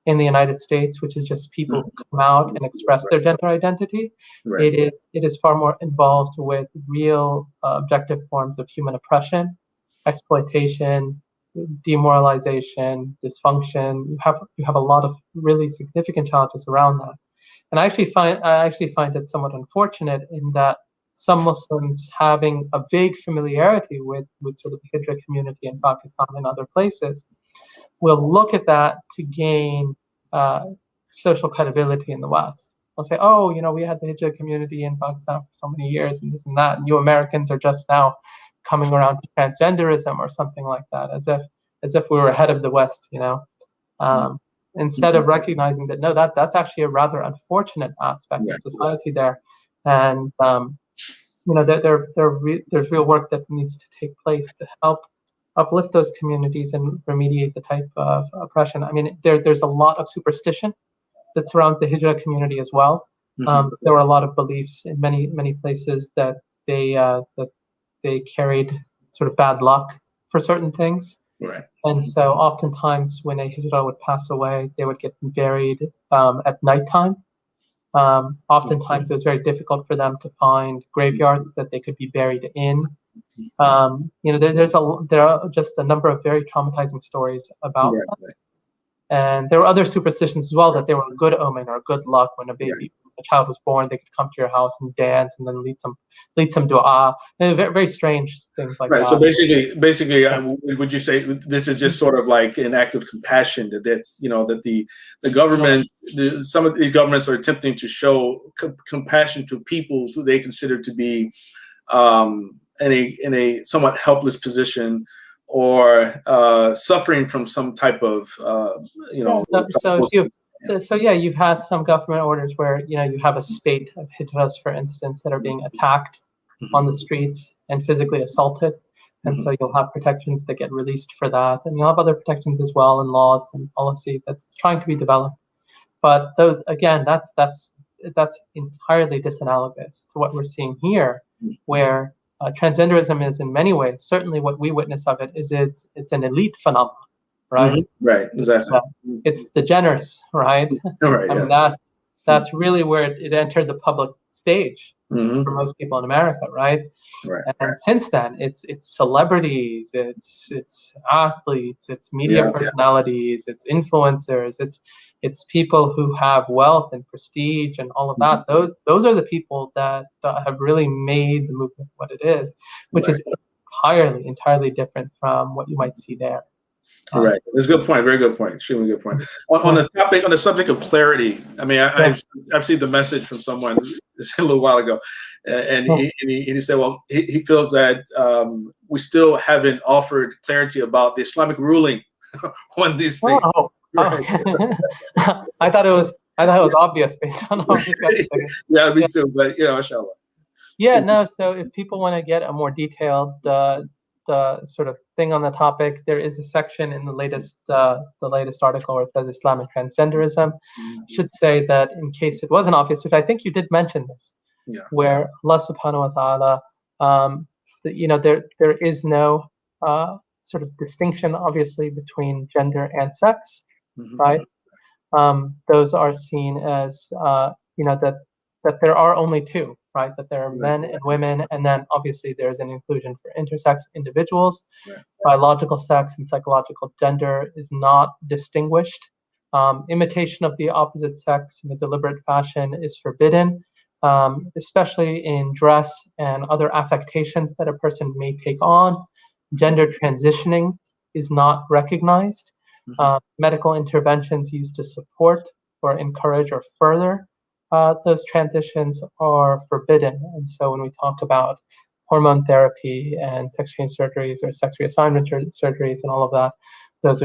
in the United States, which is just people who come out and express their gender identity. It is far more involved with real objective forms of human oppression, exploitation, demoralization, dysfunction. You have a lot of really significant challenges around that. And I actually find it somewhat unfortunate in that some Muslims having a vague familiarity with sort of the Hijra community in Pakistan and other places will look at that to gain social credibility in the West. They'll say, oh, we had the Hijra community in Pakistan for so many years and this and that, and you Americans are just now coming around to transgenderism or something like that, as if we were ahead of the West, instead of recognizing that no, that's actually a rather unfortunate aspect of society there, and there's real work that needs to take place to help uplift those communities and remediate the type of oppression. I mean, there's a lot of superstition that surrounds the Hijra community as well. There were a lot of beliefs in many places that they carried sort of bad luck for certain things. And so oftentimes when a Hijra would pass away, they would get buried at nighttime. Oftentimes it was very difficult for them to find graveyards that they could be buried in. There are just a number of very traumatizing stories about that. And there were other superstitions as well, that they were a good omen or good luck when a child was born. They could come to your house and dance and then lead some dua. And very, very strange things like that. So basically, would you say this is just sort of like an act of compassion that the government, some of these governments are attempting to show compassion to people who they consider to be in a somewhat helpless position, or suffering from some type of you've had some government orders where you have a spate of hijras, for instance, that are being attacked on the streets and physically assaulted, and so you'll have protections that get released for that, and you'll have other protections as well, and laws and policy that's trying to be developed. But those, again, that's entirely disanalogous to what we're seeing here, where transgenderism is in many ways, certainly what we witness of it is it's an elite phenomenon, right? Right, exactly. It's the Jenners, right? Right, I mean, yeah. that's really where it entered the public stage Mm-hmm. for most people in America, right? Right. And since then, it's celebrities, it's athletes, it's media personalities, it's influencers, it's people who have wealth and prestige and all of that. Those are the people that have really made the movement what it is, which is entirely different from what you might see there. Right. That's a good point. Very good point. Extremely good point. On the subject of clarity, I mean, I've received a message from someone a little while ago, and he said, well, he feels that we still haven't offered clarity about the Islamic ruling on these things. Right. I thought it was obvious based on how this got taken. Yeah, me too. But inshallah. Yeah, no. So if people want to get a more detailed sort of thing on the topic, there is a section in the latest article where it says Islamic transgenderism. Should say that in case it wasn't obvious, which I think you did mention this, where Allah Subhanahu wa Taala, there is no sort of distinction, obviously, between gender and sex, right? Those are seen as that there are only two, right? That there are men and women, and then obviously there's an inclusion for intersex individuals. Biological sex and psychological gender is not distinguished. Imitation of the opposite sex in a deliberate fashion is forbidden, especially in dress and other affectations that a person may take on. Gender transitioning is not recognized. Medical interventions used to support or encourage or further those transitions are forbidden. And so when we talk about hormone therapy and sex change surgeries or sex reassignment surgeries and all of that, those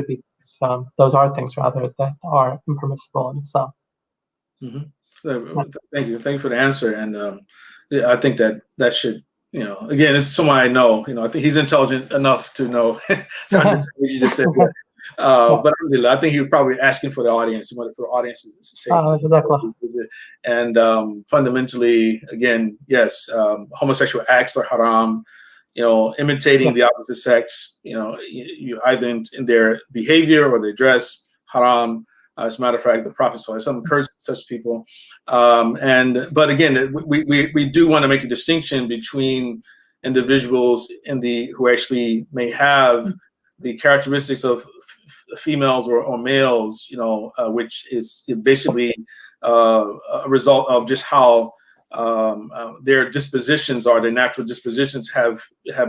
are things rather that are impermissible in Islam. Thank you for the answer. And I think that should, again, this is someone I know. I think he's intelligent enough to know to understand what you just said. But I think he was probably asking for the audience, for the audience to say. And fundamentally, again, yes, homosexual acts are haram. Imitating the opposite sex, you either in their behavior or their dress, haram. As a matter of fact, the Prophet encouraged such people. But again, we do want to make a distinction between individuals who actually may have the characteristics of females or males, which is basically a result of just how their dispositions are, their natural dispositions have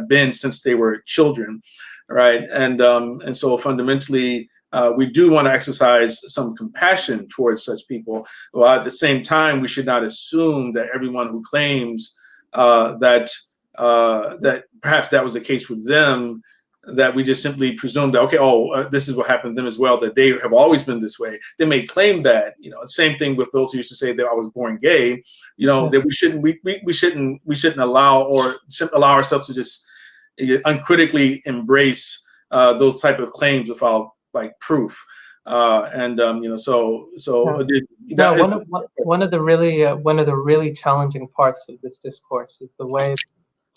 been since they were children, right? And so fundamentally, we do want to exercise some compassion towards such people. While at the same time, we should not assume that everyone who claims that perhaps that was the case with them, that we just simply presume that, this is what happened to them as well, that they have always been this way. They may claim that, same thing with those who used to say that I was born gay, that we shouldn't allow ourselves to just uncritically embrace those type of claims without proof. One of the really challenging parts of this discourse is the way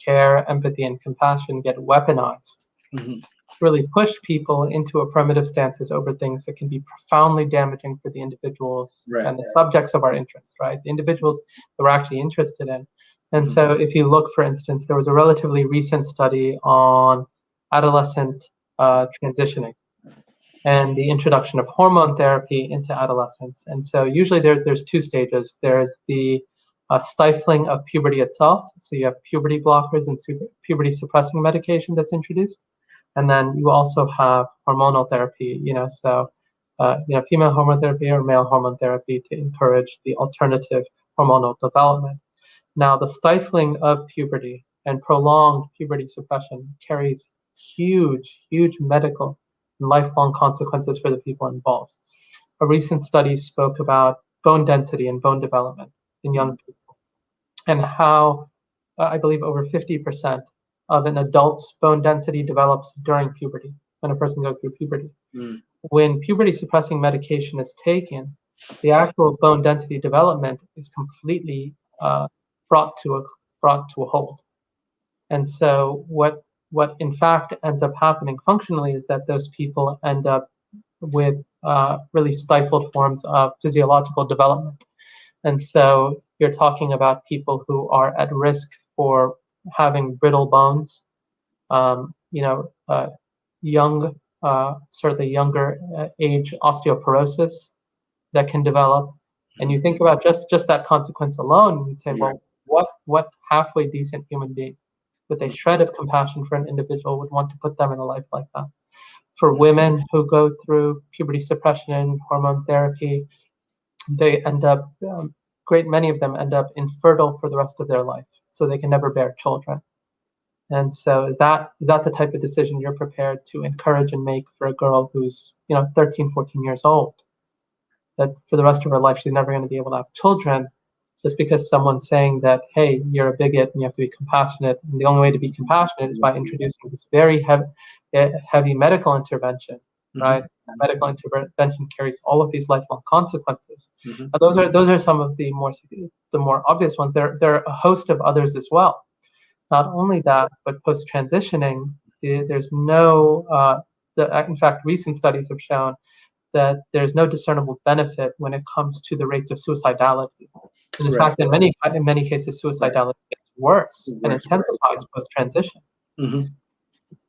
care, empathy, and compassion get weaponized. Really push people into affirmative stances over things that can be profoundly damaging for the individuals and the subjects of our interest, right? The individuals that we're actually interested in. And so if you look, for instance, there was a relatively recent study on adolescent transitioning and the introduction of hormone therapy into adolescence. And so usually there's two stages. There's the stifling of puberty itself. So you have puberty blockers and puberty suppressing medication that's introduced. And then you also have hormonal therapy, female hormone therapy or male hormone therapy to encourage the alternative hormonal development. Now, the stifling of puberty and prolonged puberty suppression carries huge medical and lifelong consequences for the people involved. A recent study spoke about bone density and bone development in young people and how I believe over 50% of an adult's bone density develops during puberty, when a person goes through puberty. When puberty suppressing medication is taken, the actual bone density development is completely brought to a halt. And so what in fact ends up happening functionally is that those people end up with really stifled forms of physiological development. And so you're talking about people who are at risk for having brittle bones, young, certainly younger age osteoporosis that can develop. And you think about just that consequence alone, and you'd say, well, what halfway decent human being with a shred of compassion for an individual would want to put them in a life like that? For women who go through puberty suppression, hormone therapy, they end up, great many of them end up infertile for the rest of their life, so they can never bear children. And so is that the type of decision you're prepared to encourage and make for a girl who's 13, 14 years old, that for the rest of her life she's never going to be able to have children, just because someone's saying that, hey, you're a bigot and you have to be compassionate, and the only way to be compassionate is by introducing this very heavy medical intervention, right? Medical intervention carries all of these lifelong consequences. Those are some of the more obvious ones. There are a host of others as well. Not only that, but post-transitioning, there's no, in fact, recent studies have shown that there's no discernible benefit when it comes to the rates of suicidality. And in fact, in many cases, suicidality gets worse and intensifies post-transition.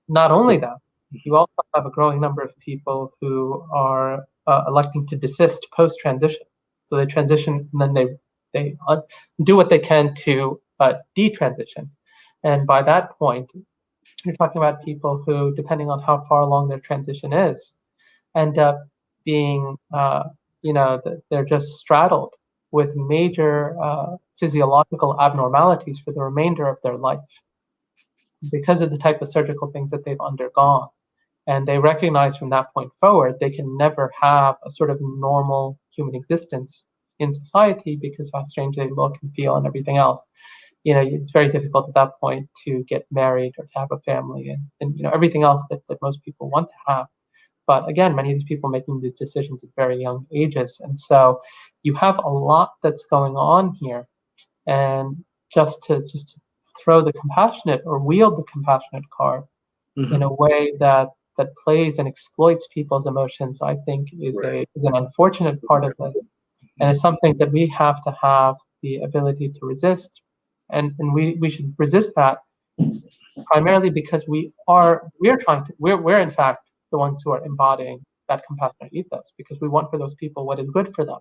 Not only that, you also have a growing number of people who are electing to desist post-transition. So they transition and then they do what they can to detransition. And by that point, you're talking about people who, depending on how far along their transition is, end up being, they're just straddled with major physiological abnormalities for the remainder of their life because of the type of surgical things that they've undergone. And they recognize from that point forward, they can never have a sort of normal human existence in society because of how strange they look and feel and everything else. It's very difficult at that point to get married or to have a family and everything else that most people want to have. But again, many of these people making these decisions at very young ages. And so you have a lot that's going on here. And just to throw the compassionate or wield the compassionate card in a way that plays and exploits people's emotions, I think is an unfortunate part of this. And it's something that we have to have the ability to resist. And we should resist that primarily because we're in fact the ones who are embodying that compassionate ethos, because we want for those people what is good for them.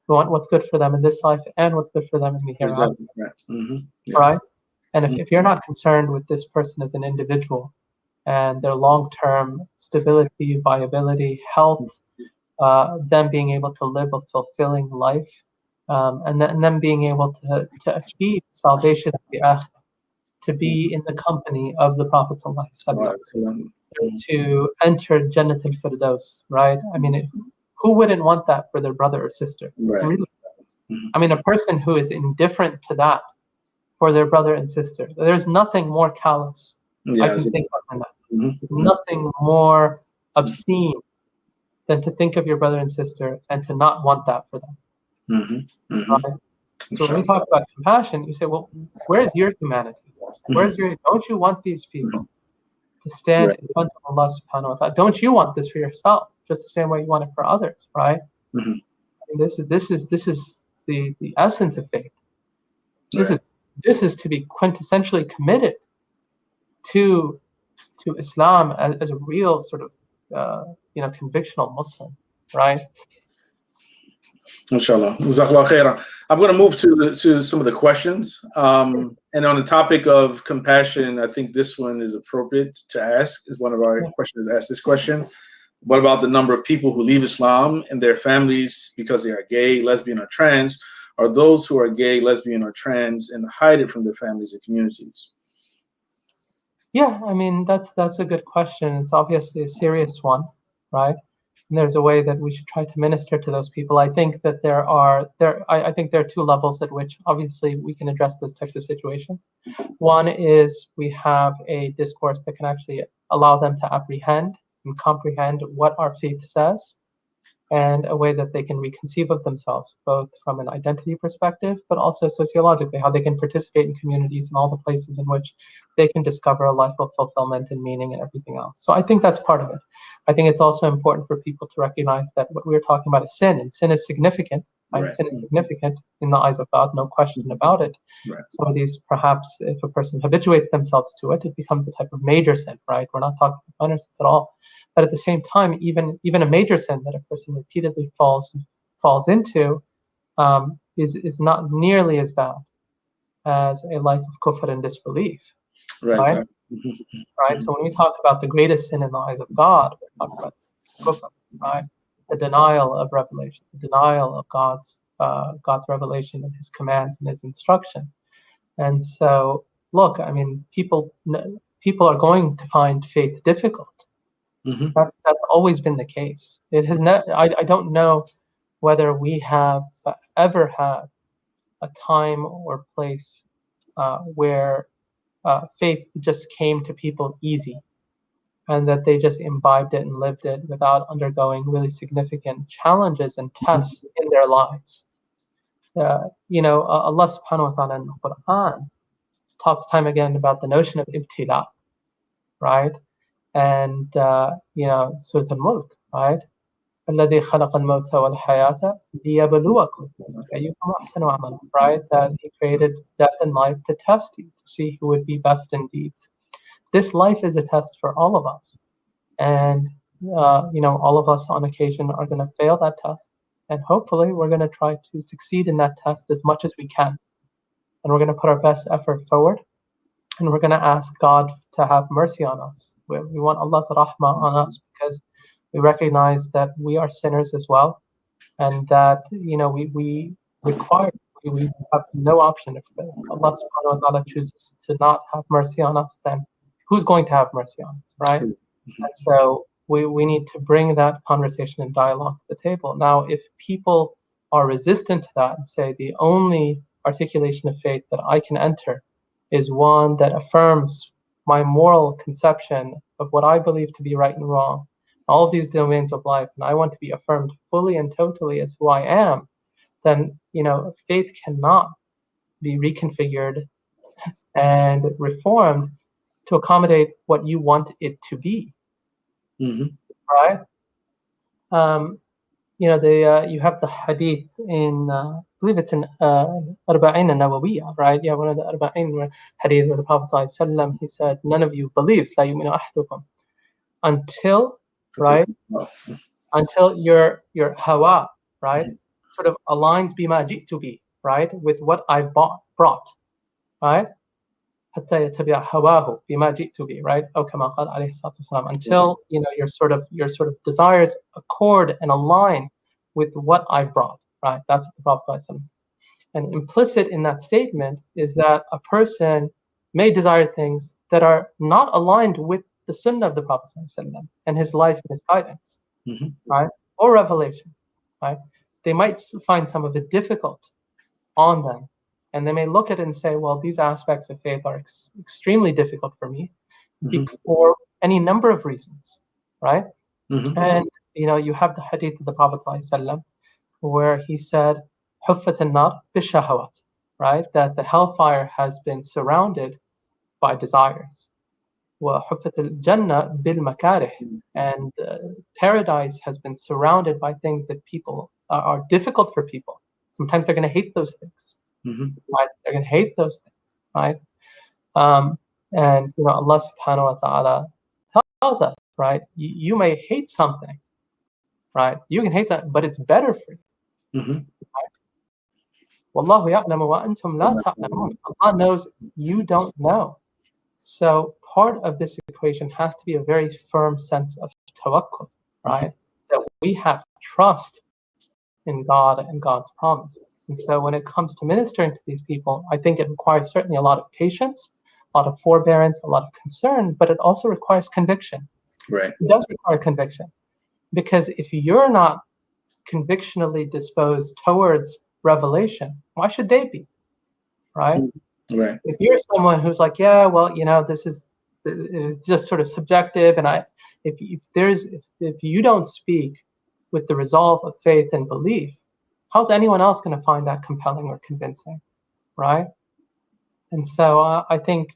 We want what's good for them in this life and what's good for them in the hereafter. Right? And if you're not concerned with this person as an individual and their long-term stability, viability, health, them being able to live a fulfilling life, and them being able to achieve salvation of the akhirah, to be in the company of the Prophet ﷺ, to enter Jannat al-Firdaus, right? I mean, who wouldn't want that for their brother or sister? Really? I mean, a person who is indifferent to that for their brother and sister, there's nothing more callous I can think of than that. There's nothing more obscene than to think of your brother and sister and to not want that for them. Right? So when we talk about compassion, you say, well, where's your humanity? Don't you want these people to stand in front of Allah subhanahu wa ta'ala? Don't you want this for yourself, just the same way you want it for others, right? I mean, this is the essence of faith. This is to be quintessentially committed to Islam as a real sort of convictional Muslim, right? Inshallah. Jazakallah khairan. I'm going to move to some of the questions. And on the topic of compassion, I think this one is appropriate to ask. Is one of our questions asked this question. What about the number of people who leave Islam and their families because they are gay, lesbian, or trans? Are those who are gay, lesbian, or trans and hide it from their families and communities? Yeah, I mean, that's a good question. It's obviously a serious one, right? And there's a way that we should try to minister to those people. I think that I think there are two levels at which obviously we can address those types of situations. One is we have a discourse that can actually allow them to apprehend and comprehend what our faith says, and a way that they can reconceive of themselves, both from an identity perspective, but also sociologically, how they can participate in communities and all the places in which they can discover a life of fulfillment and meaning and everything else. So I think that's part of it. I think it's also important for people to recognize that what we're talking about is sin, and sin is significant. Right? Right. Sin is significant in the eyes of God, no question about it. Right. Some of these, perhaps, if a person habituates themselves to it, it becomes a type of major sin, right? We're not talking about minor sins at all. But at the same time, even a major sin that a person repeatedly falls into is not nearly as bad as a life of kufr and disbelief, right? Right. So when we talk about the greatest sin in the eyes of God, we're talking about kufr, right? The denial of revelation, the denial of God's revelation and His commands and His instruction. And so, look, I mean, people are going to find faith difficult. That's always been the case. It has not. I don't know whether we have ever had a time or place where faith just came to people easy, and that they just imbibed it and lived it without undergoing really significant challenges and tests in their lives. Allah Subhanahu wa Taala in the Quran talks time again about the notion of ibtila, right? And Surah Al-Mulk, right? الذي خلق الموت والحياة ليبلوكم أيكم أحسن عملا, right? That He created death and life to test you, to see who would be best in deeds. This life is a test for all of us, and all of us on occasion are going to fail that test, and hopefully we're going to try to succeed in that test as much as we can, and we're going to put our best effort forward, and we're going to ask God to have mercy on us. We want Allah's rahmah on us because we recognize that we are sinners as well, and that we have no option. If Allah Subhanahu wa Taala chooses to not have mercy on us, then who's going to have mercy on us, right? And so we need to bring that conversation and dialogue to the table. Now, if people are resistant to that and say the only articulation of faith that I can enter is one that affirms my moral conception of what I believe to be right and wrong, all of these domains of life, and I want to be affirmed fully and totally as who I am, then faith cannot be reconfigured and reformed to accommodate what you want it to be. Right? You have the hadith in, I believe it's in Arba'in an-Nawawiyah, right? Yeah, one of the Arba'in hadith where the Prophet ﷺ, he said, none of you believes, la yu'minu ahadukum, until, right? Until your hawa, right, sort of aligns bima ji'tu bi, right, with what I've brought, right? حتى يتبع هواه بما جئت به, right? أو كما قال عليه الصلاة والسلام, until your sort of desires accord and align with what I brought, right? That's what the Prophet said. And implicit in that statement is that a person may desire things that are not aligned with the Sunnah of the Prophet and his life and his guidance, right? Or revelation, right? They might find some of it difficult on them. And they may look at it and say, well, these aspects of faith are extremely difficult for me for any number of reasons, right? And, you have the hadith of the Prophet ﷺ where he said, حُفَّةَ النَّارِ بِالشَّهَوَاتِ, right? That the hellfire has been surrounded by desires. وَحُفَّةَ الْجَنَّةِ بِالْمَكَارِهِ, and paradise has been surrounded by things that people are difficult for people. Sometimes they're going to hate those things. Right? They're going to hate those things, right? And Allah Subhanahu wa Taala tells us, right? You may hate something, right? You can hate something, but it's better for you. Right? Wallahu ya'lamu wa antum la ta'lamun. Allah knows, you don't know. So part of this equation has to be a very firm sense of tawakkul, right? That we have trust in God and God's promise. And so when it comes to ministering to these people, I think it requires certainly a lot of patience, a lot of forbearance, a lot of concern, but it also requires conviction. Right. It does require conviction. Because if you're not convictionally disposed towards revelation, why should they be? Right? Right. If you're someone who's like, yeah, well, this is just sort of subjective, and if you don't speak with the resolve of faith and belief, how's anyone else going to find that compelling or convincing, right? And so I think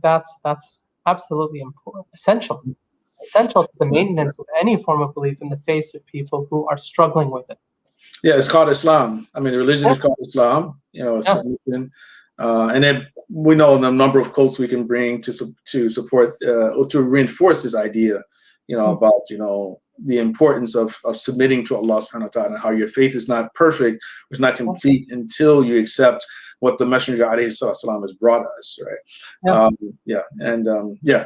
that's absolutely important, essential to the maintenance of any form of belief in the face of people who are struggling with it. Yeah, it's called Islam. I mean, the religion is called Islam. It's submission. And then we know the number of quotes we can bring to support or to reinforce this idea, about the importance of submitting to Allah subhanahu wa ta'ala, and how your faith is not perfect, it's not complete until you accept what the Messenger alayhi salam has brought us, right?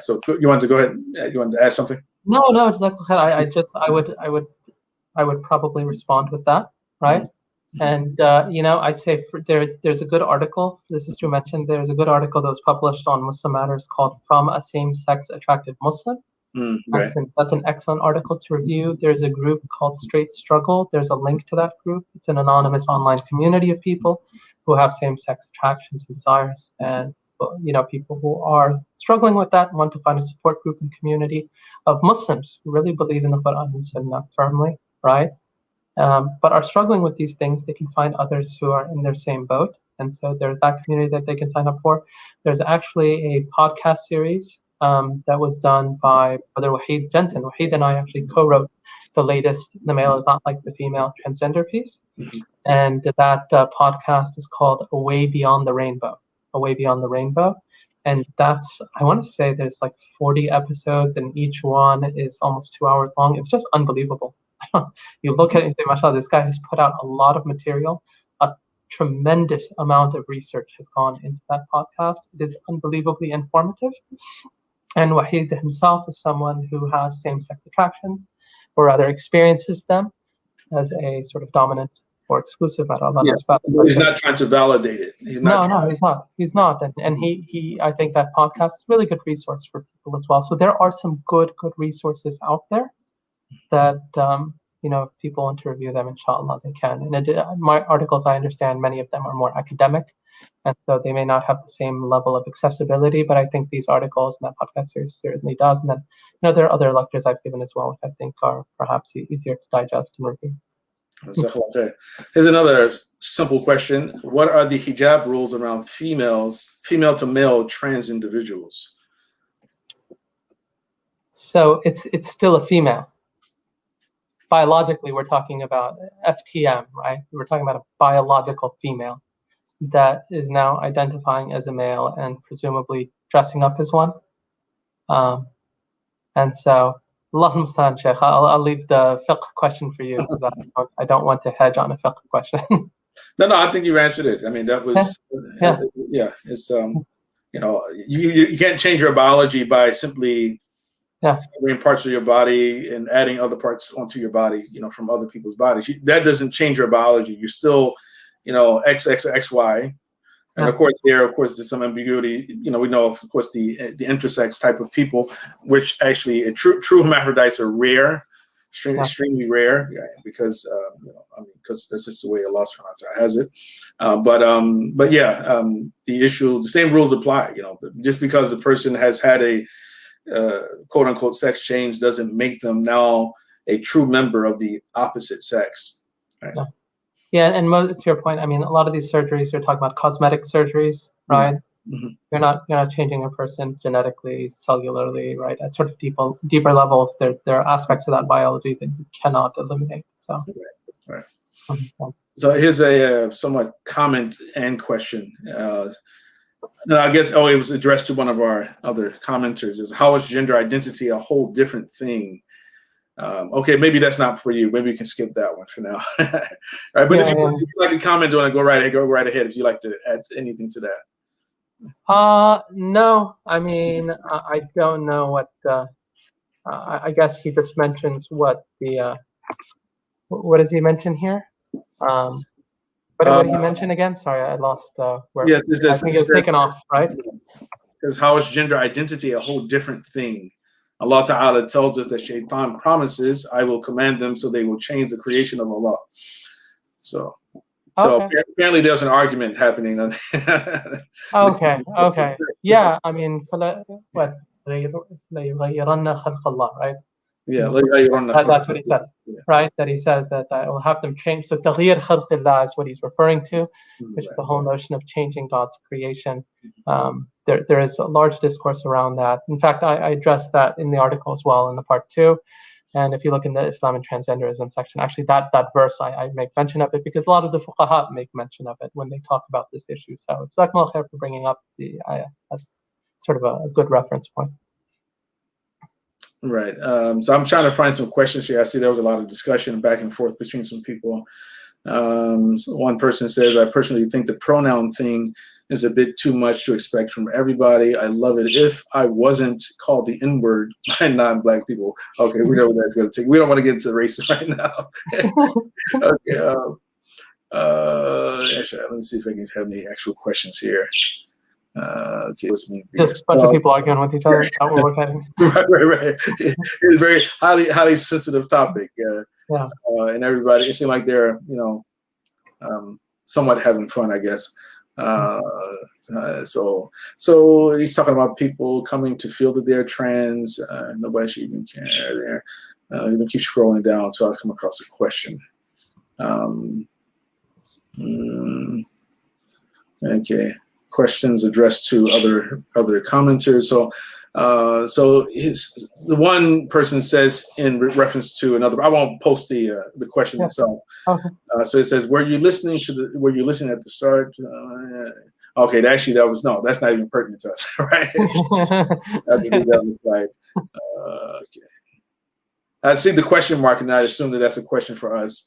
So you wanted to go ahead? You wanted to add something? No, I would probably respond with that, right? And I'd say there's a good article. This is to mention there's a good article that was published on Muslim Matters called "From a Same-Sex Attracted Muslim." Right. That's an excellent article to review. There's a group called Straight Struggle. There's a link to that group. It's an anonymous online community of people who have same-sex attractions and desires, and people who are struggling with that and want to find a support group and community of Muslims who really believe in the Quran and Sunnah firmly, right? But are struggling with these things. They can find others who are in their same boat, and so there's that community that they can sign up for. There's actually a podcast series that was done by Brother Wahid Jensen. Wahid and I actually co-wrote the latest "The Male Is Not Like the Female" transgender piece, and that podcast is called "A Way Beyond the Rainbow." A Way Beyond the Rainbow, and that's, I want to say there's like 40 episodes, and each one is almost 2 hours long. It's just unbelievable. You look at it and say, mashallah, this guy has put out a lot of material. A tremendous amount of research has gone into that podcast. It is unbelievably informative. And Wahid himself is someone who has same-sex attractions, or rather experiences them as a sort of dominant or exclusive. I don't know. He's not trying to validate it. He's not. He's not. And he I think that podcast is a really good resource for people as well. So there are some good resources out there that if people want to review them, inshallah they can. And my articles, I understand many of them are more academic, and so they may not have the same level of accessibility, but I think these articles and that podcast series certainly does. And then there are other lectures I've given as well, which I think are perhaps easier to digest and review. Here's another simple question. What are the hijab rules around female to male trans individuals? So it's still a female. Biologically, we're talking about FTM, right? We're talking about a biological female that is now identifying as a male and presumably dressing up as one. And so, Allahumma musta'an, Sheikh. I'll leave the fiqh question for you, because I don't want to hedge on a fiqh question. No, I think you answered it. I mean, that was it's you can't change your biology by simply separating parts of your body and adding other parts onto your body, from other people's bodies. That doesn't change your biology. You're still, X, X, or XY. And of course, there's some ambiguity. We know, of course, the intersex type of people, which actually true hermaphrodites are rare, extremely rare, because because that's just the way Allah subhanahu wa ta'ala has it. The same rules apply. Just because the person has had a quote unquote sex change doesn't make them now a true member of the opposite sex. Right? Yeah, and to your point, I mean, a lot of these surgeries, we're talking about cosmetic surgeries, right? Mm-hmm. You're not changing a person genetically, cellularly, right? At sort of deeper levels, there are aspects of that biology that you cannot eliminate. So, right. So here's a somewhat comment and question. No, I guess, it was addressed to one of our other commenters. Is how is gender identity a whole different thing? Okay, maybe that's not for you. Maybe you can skip that one for now. All right, but if you'd like to comment on it, go right ahead. If you'd like to add anything to that. No, I mean, I don't know what. I guess he just mentions what what does he mention here? What did he mention again? Sorry, I lost where. Yes, I think it was taken off, right? Because how is gender identity a whole different thing? Allah Ta'ala tells us that Shaitan promises, I will command them so they will change the creation of Allah. So apparently there's an argument happening. Okay. Yeah, I mean, right? Yeah, that's what he says, right? That he says that I will have them change. So تغيير خلق الله is what he's referring to, which is the whole notion of changing God's creation. There is a large discourse around that. In fact, I addressed that in the article as well in the part 2. And if you look in the Islam and transgenderism section, actually that verse, I make mention of it because a lot of the fuqaha make mention of it when they talk about this issue. So jazakumullah khair for bringing up the ayah. That's sort of a good reference point. Right. So I'm trying to find some questions here. I see there was a lot of discussion back and forth between some people. So one person says, I personally think the pronoun thing is a bit too much to expect from everybody. I love it if I wasn't called the N-word by non-Black people. Okay, we know what that's going to take. We don't want to get into race right now. Okay. Actually, let me see if I can have any actual questions here. Okay, let's meet. Just a bunch of people arguing with each other. Is that what we're getting? Right. It's a very highly sensitive topic. And everybody, it seems like they're, somewhat having fun, I guess. So he's talking about people coming to feel that they're trans. Nobody should even care there. I'm gonna keep scrolling down until I come across a question. Okay. Questions addressed to other commenters. So the one person says in reference to another. I won't post the question itself. Okay. So it says, were you listening at the start? Okay, that's not even pertinent to us, right? Okay. I see the question mark, and I assume that's a question for us.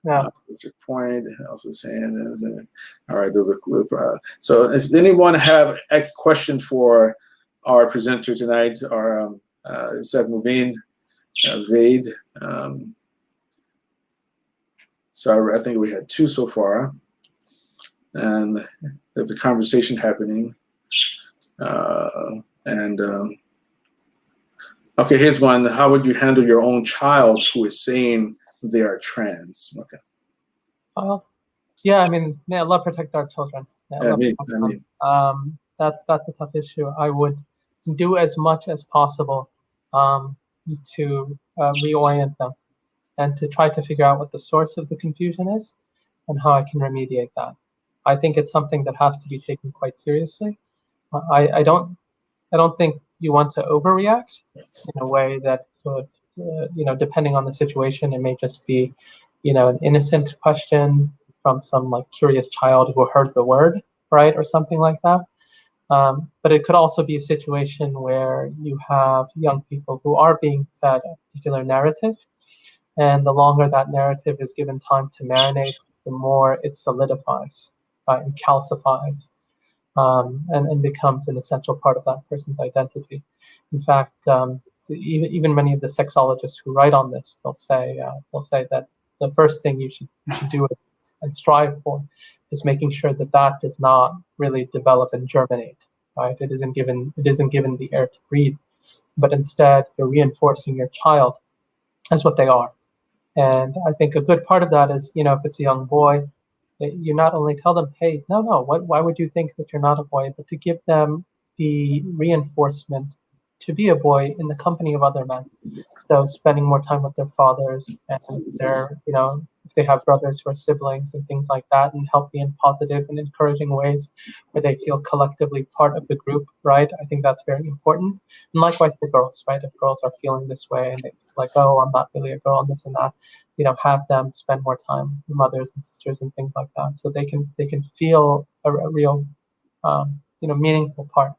Yeah. What's your point? Also saying, all right, those are so. Does anyone have a question for our presenter tonight, our Seth Mubin Vaid? So I think we had 2 so far, and there's a conversation happening. Okay, here's one. How would you handle your own child who is saying they are trans? Okay. Yeah, I mean, may Allah protect our children. That's a tough issue. I would do as much as possible to reorient them and to try to figure out what the source of the confusion is and how I can remediate that. I think it's something that has to be taken quite seriously. I don't think you want to overreact in a way that could, depending on the situation, it may just be, an innocent question from some like curious child who heard the word, right, or something like that. But it could also be a situation where you have young people who are being fed a particular narrative, and the longer that narrative is given time to marinate, the more it solidifies, right, and calcifies, and becomes an essential part of that person's identity. In fact, even many of the sexologists who write on this, they'll say that the first thing you should do and strive for is making sure that does not really develop and germinate, right? It isn't given the air to breathe, but instead you're reinforcing your child as what they are. And I think a good part of that is, if it's a young boy, you not only tell them, hey, no, why would you think that you're not a boy, but to give them the reinforcement to be a boy in the company of other men. So spending more time with their fathers and their, if they have brothers who are siblings and things like that, and help be in positive and encouraging ways where they feel collectively part of the group, right? I think that's very important. And likewise the girls, right? If girls are feeling this way and they like, oh, I'm not really a girl and this and that, have them spend more time with mothers and sisters and things like that, so they can feel a real, meaningful part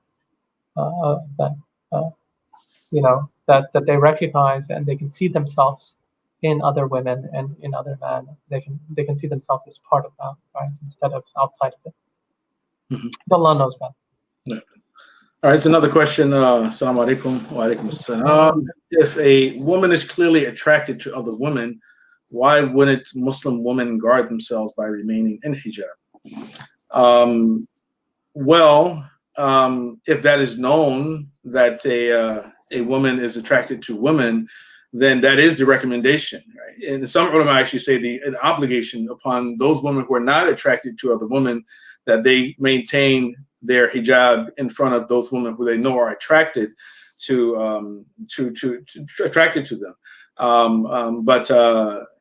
that they recognize, and they can see themselves in other women and in other men. They can see themselves as part of that, right, instead of outside of it. Mm-hmm. Allah knows best. Yeah. All right, so another question. Assalamu alaikum. Wa alaikum assalam. If a woman is clearly attracted to other women, why wouldn't Muslim women guard themselves by remaining in hijab? If that is known that a woman is attracted to women, then that is the recommendation, right? And some ulama actually say an obligation upon those women who are not attracted to other women, that they maintain their hijab in front of those women who they know are attracted. attracted to them. But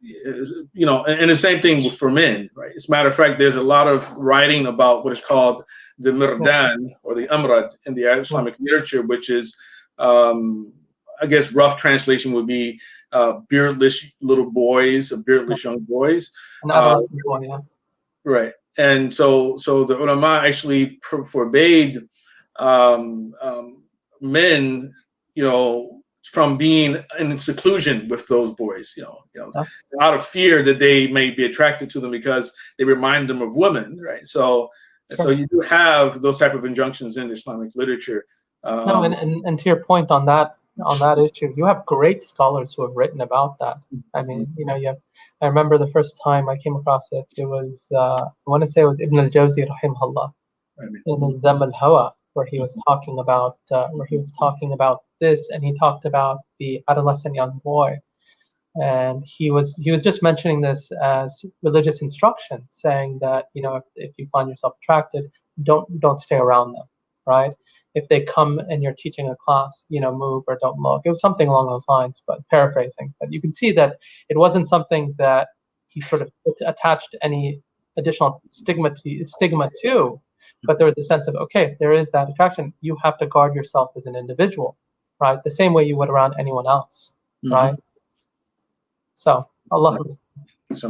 you know, and the same thing for men, right? As a matter of fact, there's a lot of writing about what is called the mirdan or the amrad in the Islamic literature, which is, I guess, rough translation would be beardless little boys, beardless young boys. An adolescent boy, yeah. Right. And so the ulama actually forbade men, you know, from being in seclusion with those boys, you know, out of fear that they may be attracted to them because they remind them of women, right? So you do have those type of injunctions in the Islamic literature. No, and to your point on that issue, you have great scholars who have written about that. I mean, you know, I remember the first time I came across it, it was I want to say it was Ibn al-Jawzi rahimahullah in his Dam al-Hawa, where he was talking about this, and he talked about the adolescent young boy, and he was just mentioning this as religious instruction, saying that, you know, if you find yourself attracted, don't stay around them, right? If they come and you're teaching a class, you know, move or don't look. It was something along those lines, but paraphrasing. But you can see that it wasn't something that he sort of attached any additional stigma to, but there was a sense of, okay, if there is that attraction, you have to guard yourself as an individual, right? The same way you would around anyone else, right? So, Allah. Here's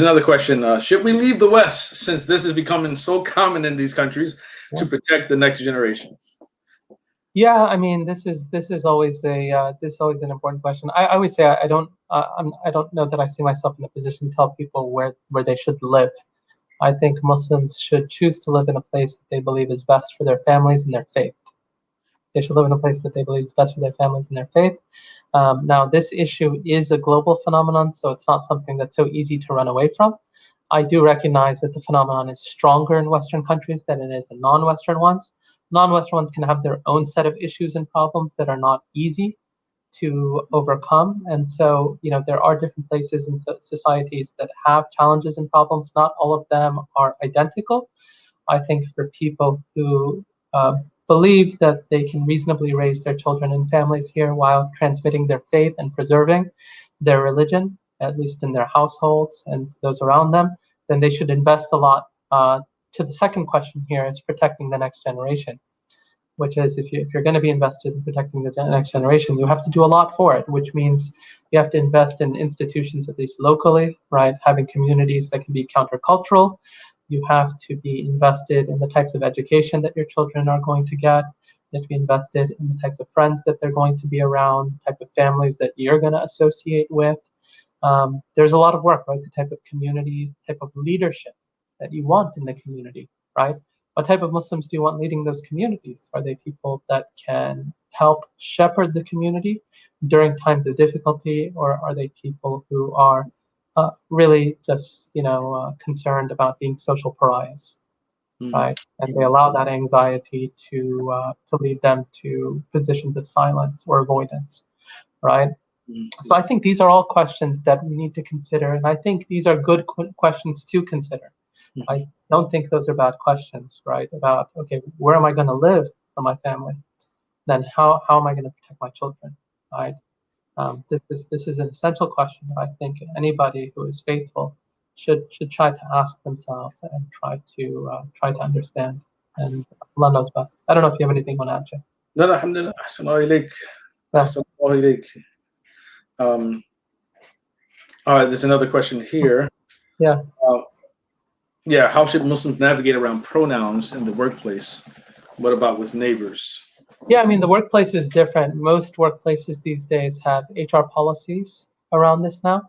another question. Should we leave the West, since this is becoming so common in these countries, to protect the next generations? Yeah, I mean, this is always an important question. I always say I don't know that I see myself in a position to tell people where they should live. I think Muslims should choose to live in a place that they believe is best for their families and their faith. They should live in a place that they believe is best for their families and their faith. Now, this issue is a global phenomenon, so it's not something that's so easy to run away from. I do recognize that the phenomenon is stronger in Western countries than it is in non-Western ones. Non-Western ones can have their own set of issues and problems that are not easy to overcome. And so, you know, there are different places in societies that have challenges and problems. Not all of them are identical. I think for people who believe that they can reasonably raise their children and families here while transmitting their faith and preserving their religion, at least in their households and those around them, then they should invest a lot. To the second question here is protecting the next generation, which is if you're going to be invested in protecting the next generation, you have to do a lot for it, which means you have to invest in institutions, at least locally, right? Having communities that can be countercultural. You have to be invested in the types of education that your children are going to get. You have to be invested in the types of friends that they're going to be around, the type of families that you're going to associate with. There's a lot of work, right? The type of communities, the type of leadership that you want in the community, right? What type of Muslims do you want leading those communities? Are they people that can help shepherd the community during times of difficulty, or are they people who are really just, you know, concerned about being social pariahs, right? And they allow that anxiety to lead them to positions of silence or avoidance, right? So I think these are all questions that we need to consider, and I think these are good questions to consider. I don't think those are bad questions, right? About, okay, where am I going to live for my family? Then how am I going to protect my children, right? This is an essential question that I think anybody who is faithful should try to ask themselves and try to understand. And Allah knows best. I don't know if you have anything on that, Jay. No, alhamdulillah. All right, there's another question here. Yeah. Yeah, how should Muslims navigate around pronouns in the workplace? What about with neighbors? Yeah, I mean, the workplace is different. Most workplaces these days have HR policies around this now.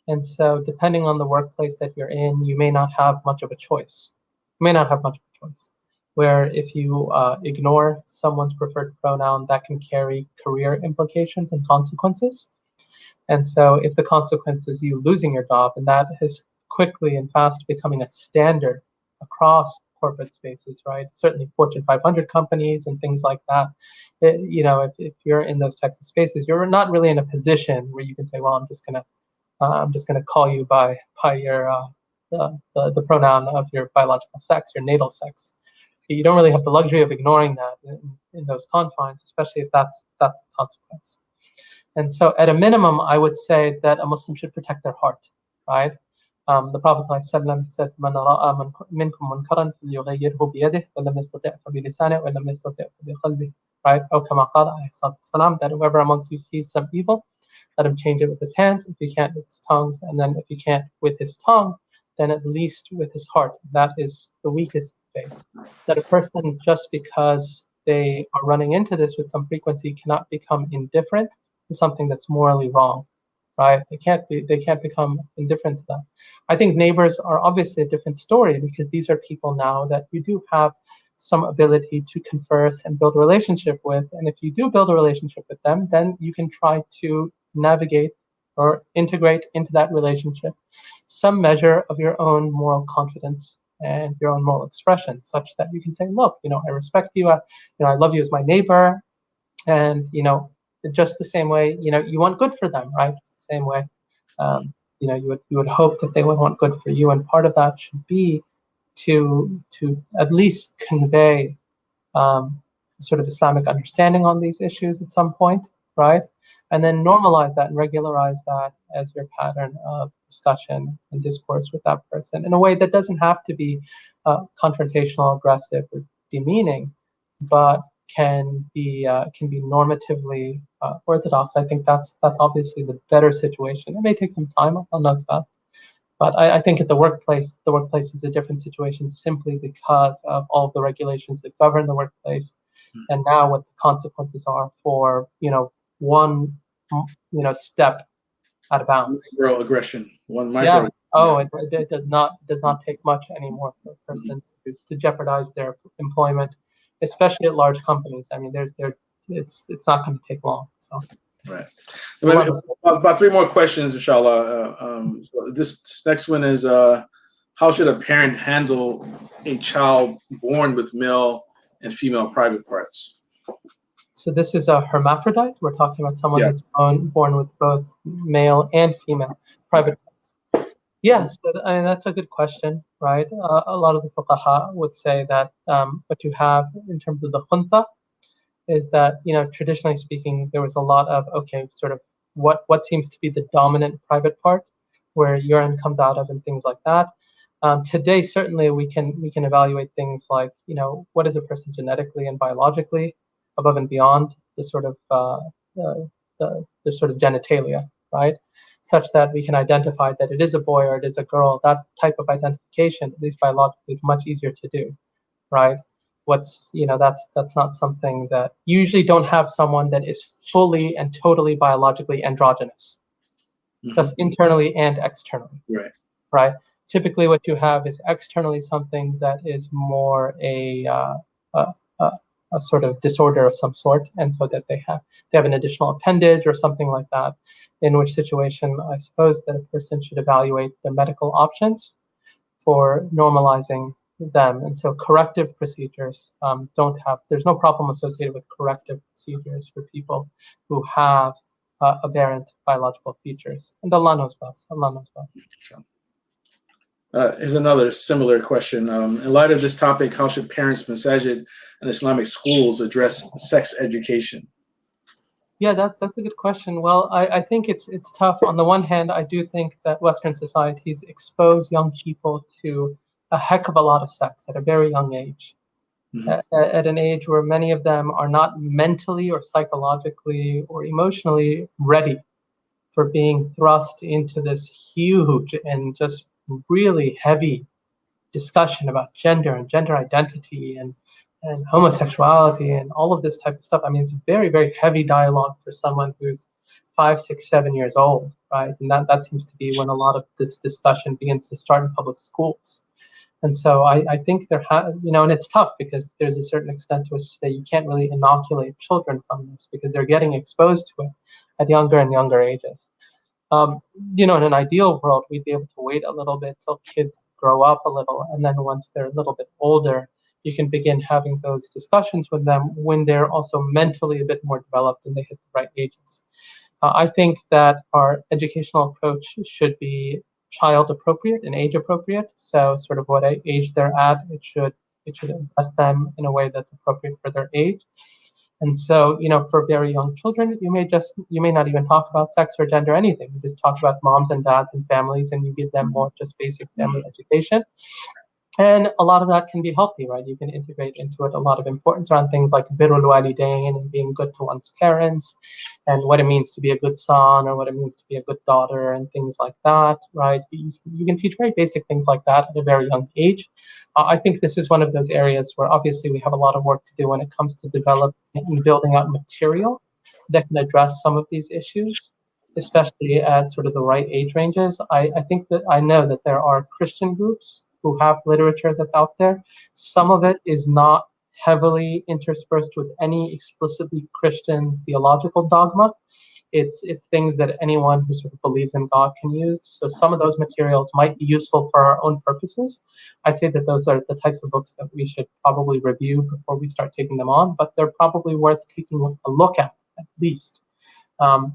And so depending on the workplace that you're in, you may not have much of a choice. Where if you ignore someone's preferred pronoun, that can carry career implications and consequences. And so if the consequence is you losing your job, and that is quickly and fast becoming a standard across corporate spaces, right? Certainly Fortune 500 companies and things like that. You know, if you're in those types of spaces, you're not really in a position where you can say, well, I'm just gonna call you by your the pronoun of your biological sex, your natal sex, you don't really have the luxury of ignoring that in those confines, especially if that's the consequence. And so, at a minimum, I would say that a Muslim should protect their heart, right? The Prophet ﷺ said, "Man ra'a minkum munkaran falyughayyirhu biyadihi, wa lam yastati' fa bilisanihi, wa lam yastati' fa biqalbihi." Right? Or kama qala alayhi salatu wasalam, that whoever amongst you sees some evil, let him change it with his hands. If he can't, with his tongues, and then if he can't with his tongue, then at least with his heart. That is the weakest faith. That a person, just because they are running into this with some frequency, cannot become indifferent to something that's morally wrong, right? They can't become indifferent to that. I think neighbors are obviously a different story, because these are people now that you do have some ability to converse and build a relationship with. And if you do build a relationship with them, then you can try to navigate or integrate into that relationship some measure of your own moral confidence and your own moral expression, such that you can say, look, I respect you, I love you as my neighbor, and just the same way, you want good for them, right? Just the same way, you would hope that they would want good for you, and part of that should be to at least convey sort of Islamic understanding on these issues at some point, right? And then normalize that and regularize that as your pattern of discussion and discourse with that person in a way that doesn't have to be confrontational, aggressive, or demeaning, but can be normatively orthodox. I think that's obviously the better situation. It may take some time, I'll know about. But I think at the workplace is a different situation, simply because of all of the regulations that govern the workplace, and now what the consequences are for one step out of bounds. Micro aggression, one micro. Yeah. Oh, it does not take much anymore for a person to jeopardize their employment, especially at large companies. I mean, it's not going to take long. So. Right. About three more questions, inshallah. So this next one is, how should a parent handle a child born with male and female private parts? So this is a hermaphrodite. We're talking about someone that's born with both male and female private parts. Yes, that's a good question, right? A lot of the fuqaha would say that what you have in terms of the khuntha is that, traditionally speaking, there was a lot of, sort of what seems to be the dominant private part where urine comes out of and things like that. Today, certainly we can evaluate things like, what is a person genetically and biologically above and beyond the sort of the sort of genitalia, right? Such that we can identify that it is a boy or it is a girl. That type of identification, at least biologically, is much easier to do, right? That's not something that you usually don't have someone that is fully and totally biologically androgynous. That's internally and externally. Right. Typically, what you have is externally something that is more a sort of disorder of some sort, and so that they have an additional appendage or something like that. In which situation, I suppose that a person should evaluate the medical options for normalizing them. And so corrective procedures there's no problem associated with corrective procedures for people who have aberrant biological features. And Allah knows best. Here's another similar question. In light of this topic, how should parents, masajid, and Islamic schools address sex education? Yeah, that's a good question. Well, I think it's tough. On the one hand, I do think that Western societies expose young people to a heck of a lot of sex at a very young age, at an age where many of them are not mentally or psychologically or emotionally ready for being thrust into this huge and just really heavy discussion about gender and gender identity and homosexuality and all of this type of stuff. I mean, it's a very, very heavy dialogue for someone who's 5, 6, 7 years old, right? And that seems to be when a lot of this discussion begins to start in public schools. And so I think and it's tough because there's a certain extent to which you can't really inoculate children from this because they're getting exposed to it at younger and younger ages. In an ideal world, we'd be able to wait a little bit till kids grow up a little, and then once they're a little bit older, you can begin having those discussions with them when they're also mentally a bit more developed and they hit the right ages. I think that our educational approach should be child appropriate and age appropriate. So sort of what age they're at, it should it should address them in a way that's appropriate for their age. And so, for very young children, you may not even talk about sex or gender, anything. You just talk about moms and dads and families, and you give them more just basic family education. And a lot of that can be healthy, right? You can integrate into it a lot of importance around things like birrul walidain and being good to one's parents, and what it means to be a good son or what it means to be a good daughter and things like that, right? You can teach very basic things like that at a very young age. I think this is one of those areas where obviously we have a lot of work to do when it comes to developing and building out material that can address some of these issues, especially at sort of the right age ranges. I think that I know that there are Christian groups who have literature that's out there. Some of it is not heavily interspersed with any explicitly Christian theological dogma. It's things that anyone who sort of believes in God can use. So some of those materials might be useful for our own purposes. I'd say that those are the types of books that we should probably review before we start taking them on, but they're probably worth taking a look at least. And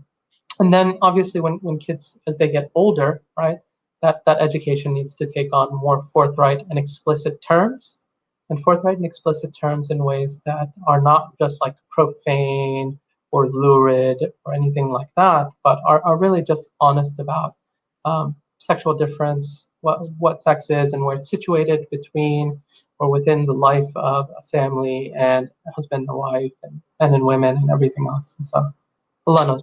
then obviously when kids, as they get older, right, that education needs to take on more forthright and explicit terms, and forthright and explicit terms in ways that are not just like profane or lurid or anything like that, but are really just honest about sexual difference, what sex is and where it's situated between or within the life of a family and a husband and a wife and men and women and everything else. And so Allah knows.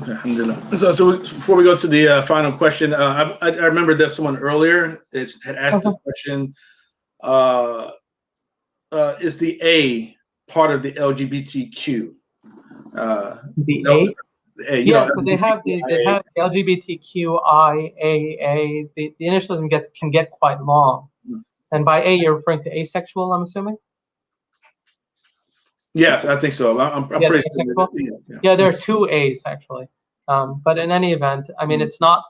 Okay, alhamdulillah. So before we go to the final question, I remember that someone earlier had asked the question, is the A part of the LGBTQ? The A? Yeah, so they have the LGBTQIAA. The initialism can get quite long. And by A, you're referring to asexual, I'm assuming? Yeah, I think so. I'm pretty sure. Yeah, there are two A's actually. But in any event, I mean, it's not,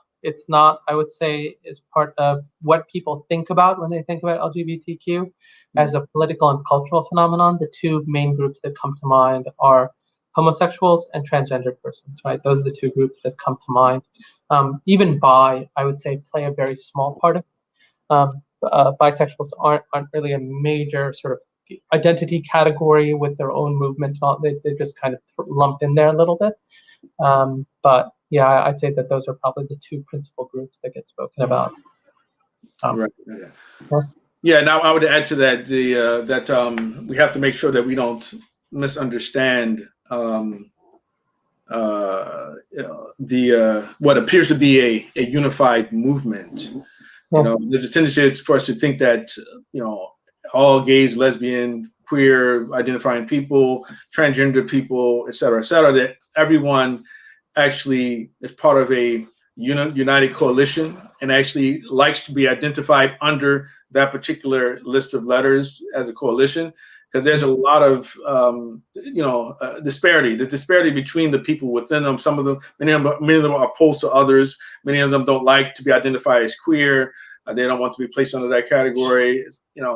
I would say, is part of what people think about when they think about LGBTQ as a political and cultural phenomenon. The two main groups that come to mind are homosexuals and transgendered persons, right? Those are the two groups that come to mind. Even bi, I would say, play a very small part of it. Bisexuals aren't really a major sort of identity category with their own movement. They're just kind of lumped in there a little bit. But yeah, I'd say that those are probably the two principal groups that get spoken about. Right. Yeah. Now I would add to that that we have to make sure that we don't misunderstand what appears to be a unified movement. There's a tendency for us to think that all gays, lesbian, queer identifying people, transgender people, et cetera, that everyone actually is part of a united coalition and actually likes to be identified under that particular list of letters as a coalition, because there's a lot of disparity. The disparity between the people within them. Many of them are opposed to others. Many of them don't like to be identified as queer. They don't want to be placed under that category.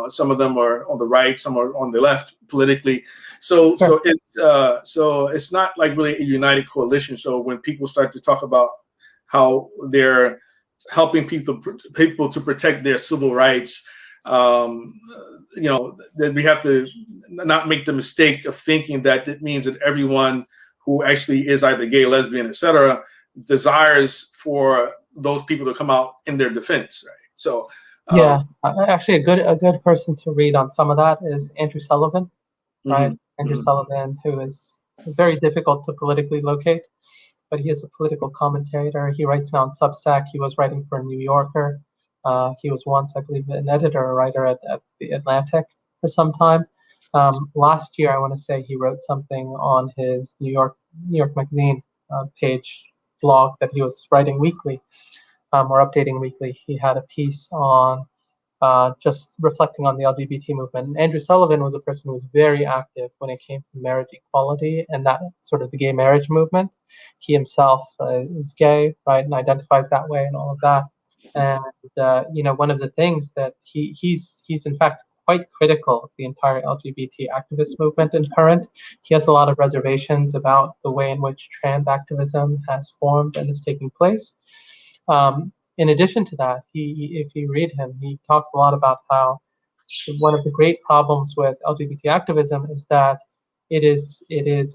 Some of them are on the right, some are on the left politically. So it's not like really a united coalition. So when people start to talk about how they're helping people to protect their civil rights, that we have to not make the mistake of thinking that it means that everyone who actually is either gay, lesbian, et cetera, desires for those people to come out in their defense, right? So yeah, actually, a good person to read on some of that is Andrew Sullivan, right? Andrew Sullivan, who is very difficult to politically locate, but he is a political commentator. He writes now on Substack. He was writing for New Yorker. He was once, I believe, an editor or writer at the Atlantic for some time. Last year, I want to say he wrote something on his New York Magazine page blog that he was writing weekly. Or updating weekly. He had a piece on just reflecting on the LGBT movement. And Andrew Sullivan was a person who was very active when it came to marriage equality and that sort of the gay marriage movement. He himself is gay, right, and identifies that way and all of that. And one of the things that he's in fact quite critical of the entire LGBT activist movement in current. He has a lot of reservations about the way in which trans activism has formed and is taking place. In addition to that, if you read him, he talks a lot about how one of the great problems with LGBT activism is that it is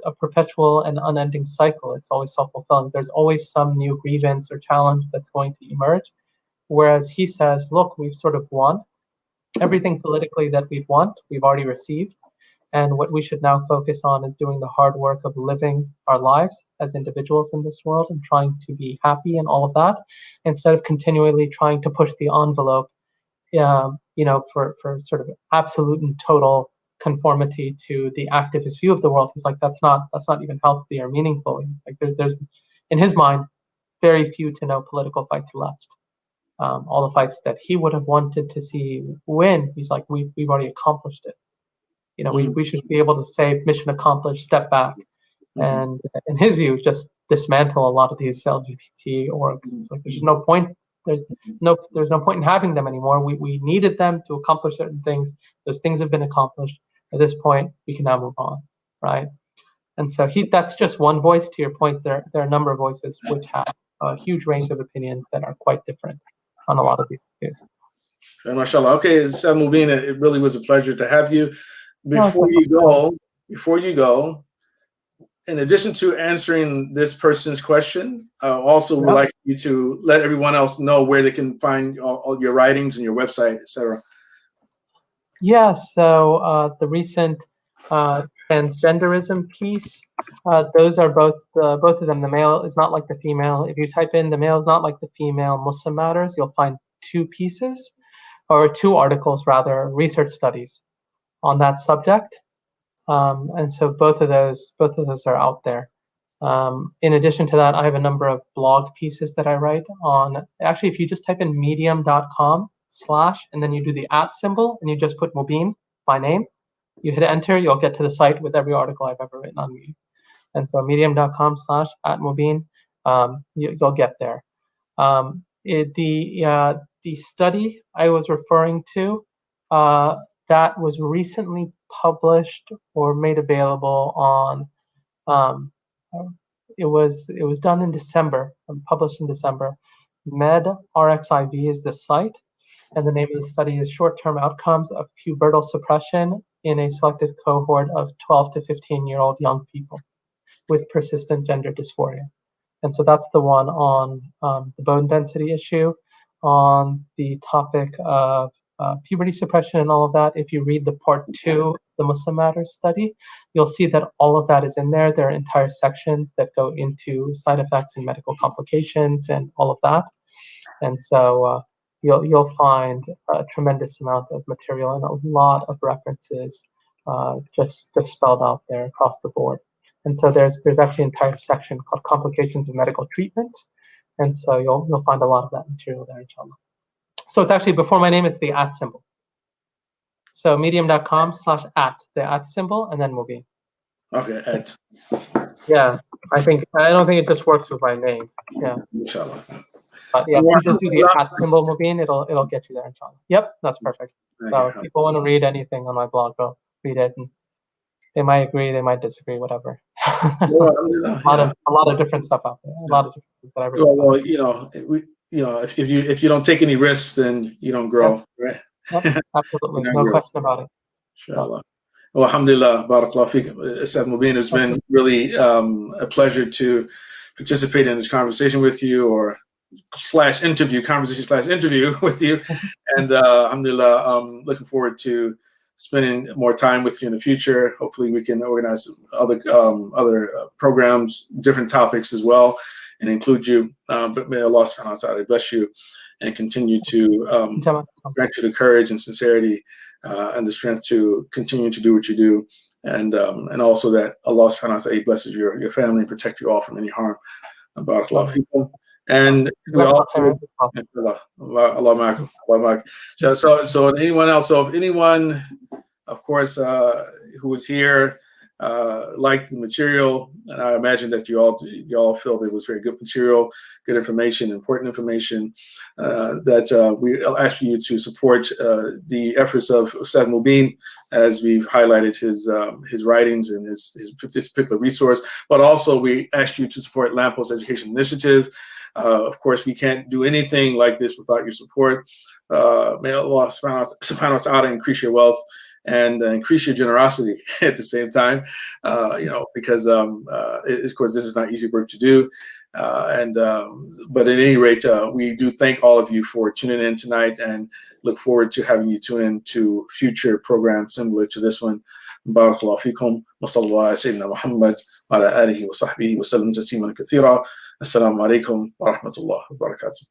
a perpetual and unending cycle. It's always self-fulfilling. There's always some new grievance or challenge that's going to emerge. Whereas he says, look, we've sort of won. Everything politically that we want, we've already received. And what we should now focus on is doing the hard work of living our lives as individuals in this world and trying to be happy and all of that, instead of continually trying to push the envelope, for sort of absolute and total conformity to the activist view of the world. He's like, that's not even healthy or meaningful. He's like, there's in his mind very few to no political fights left. All the fights that he would have wanted to see win, he's like, we've already accomplished it. We should be able to say mission accomplished, step back, and in his view, just dismantle a lot of these LGBT orgs. It's like there's no point. There's no point in having them anymore. We needed them to accomplish certain things. Those things have been accomplished. At this point, we can now move on, right? And so that's just one voice. To your point, there are a number of voices which have a huge range of opinions that are quite different on a lot of these issues. MashaAllah. Okay, Ustadh Mubin, it really was a pleasure to have you. Before you go, in addition to answering this person's question, also would like you to let everyone else know where they can find all your writings and your website, etc. Yeah, so the recent transgenderism piece, those are both of them. The male is not like the female. If you type in the male is not like the female Muslim matters, you'll find two pieces, or two articles rather, research studies on that subject. And so both of those are out there. In addition to that, I have a number of blog pieces that I write on. Actually, if you just type in medium.com/ and then you do the @ symbol and you just put Mubin, my name, you hit enter, you'll get to the site with every article I've ever written on Medium. And so medium.com/ @Mubin, you'll get there. The study I was referring to, that was recently published or made available on, it was done in December, published in December. MedRxiv is the site, and the name of the study is Short-Term Outcomes of Pubertal Suppression in a Selected Cohort of 12 to 15-year-old young people with persistent gender dysphoria. And so that's the one on the bone density issue, on the topic of puberty suppression and all of that. If you read the part 2, the Muslim Matters study, you'll see that all of that is in there. There are entire sections that go into side effects and medical complications and all of that. And so you'll find a tremendous amount of material and a lot of references just spelled out there across the board. And so there's actually an entire section called Complications of Medical Treatments. And so you'll find a lot of that material there, inshallah. So it's actually before my name, it's the @ symbol. So medium.com/ the @ symbol, and then Mubin. Okay, @ Yeah, I don't think it just works with my name. Yeah. Inshallah. Yeah, if you just do the @ symbol Mubin, it'll get you there, inshallah. Yep, that's perfect. So if people want to read anything on my blog, go read it. And they might agree, they might disagree, whatever. A lot of different stuff out there. A lot of different things that I read. Well, if you don't take any risks, then you don't grow, right? Yep, absolutely, no question about it. Inshallah. Well, alhamdulillah, barakallah fiqh, Ustadh Mubin. It's been really a pleasure to participate in this conversation with you, or conversation/interview with you. And alhamdulillah, looking forward to spending more time with you in the future. Hopefully we can organize other programs, different topics as well, and include you. But may Allah subhanahu wa ta'ala bless you and continue to grant you the courage and sincerity and the strength to continue to do what you do. And also that Allah subhanahu wa ta'ala blesses your family and protect you all from any harm. Barakallahu feekum. And we also, so anyone else, so if anyone, of course, who was here, liked the material, and I imagine that you all feel that it was very good material, good information, important information, that we ask you to support the efforts of Ustadh Mubin, as we've highlighted his writings and this particular resource, but also we ask you to support Lamppost Education Initiative. Of course, we can't do anything like this without your support. May Allah subhanahu wa ta'ala increase your wealth and increase your generosity at the same time, because of course this is not easy work to do. But at any rate, we do thank all of you for tuning in tonight and look forward to having you tune in to future programs similar to this one. Barakallahu fikum wa sallallahu ala sayyidina Muhammad wa ala alihi wa sahbihi wa sallam tasliman kathira. Assalamu alaikum wa rahmatullahi wa barakatuh.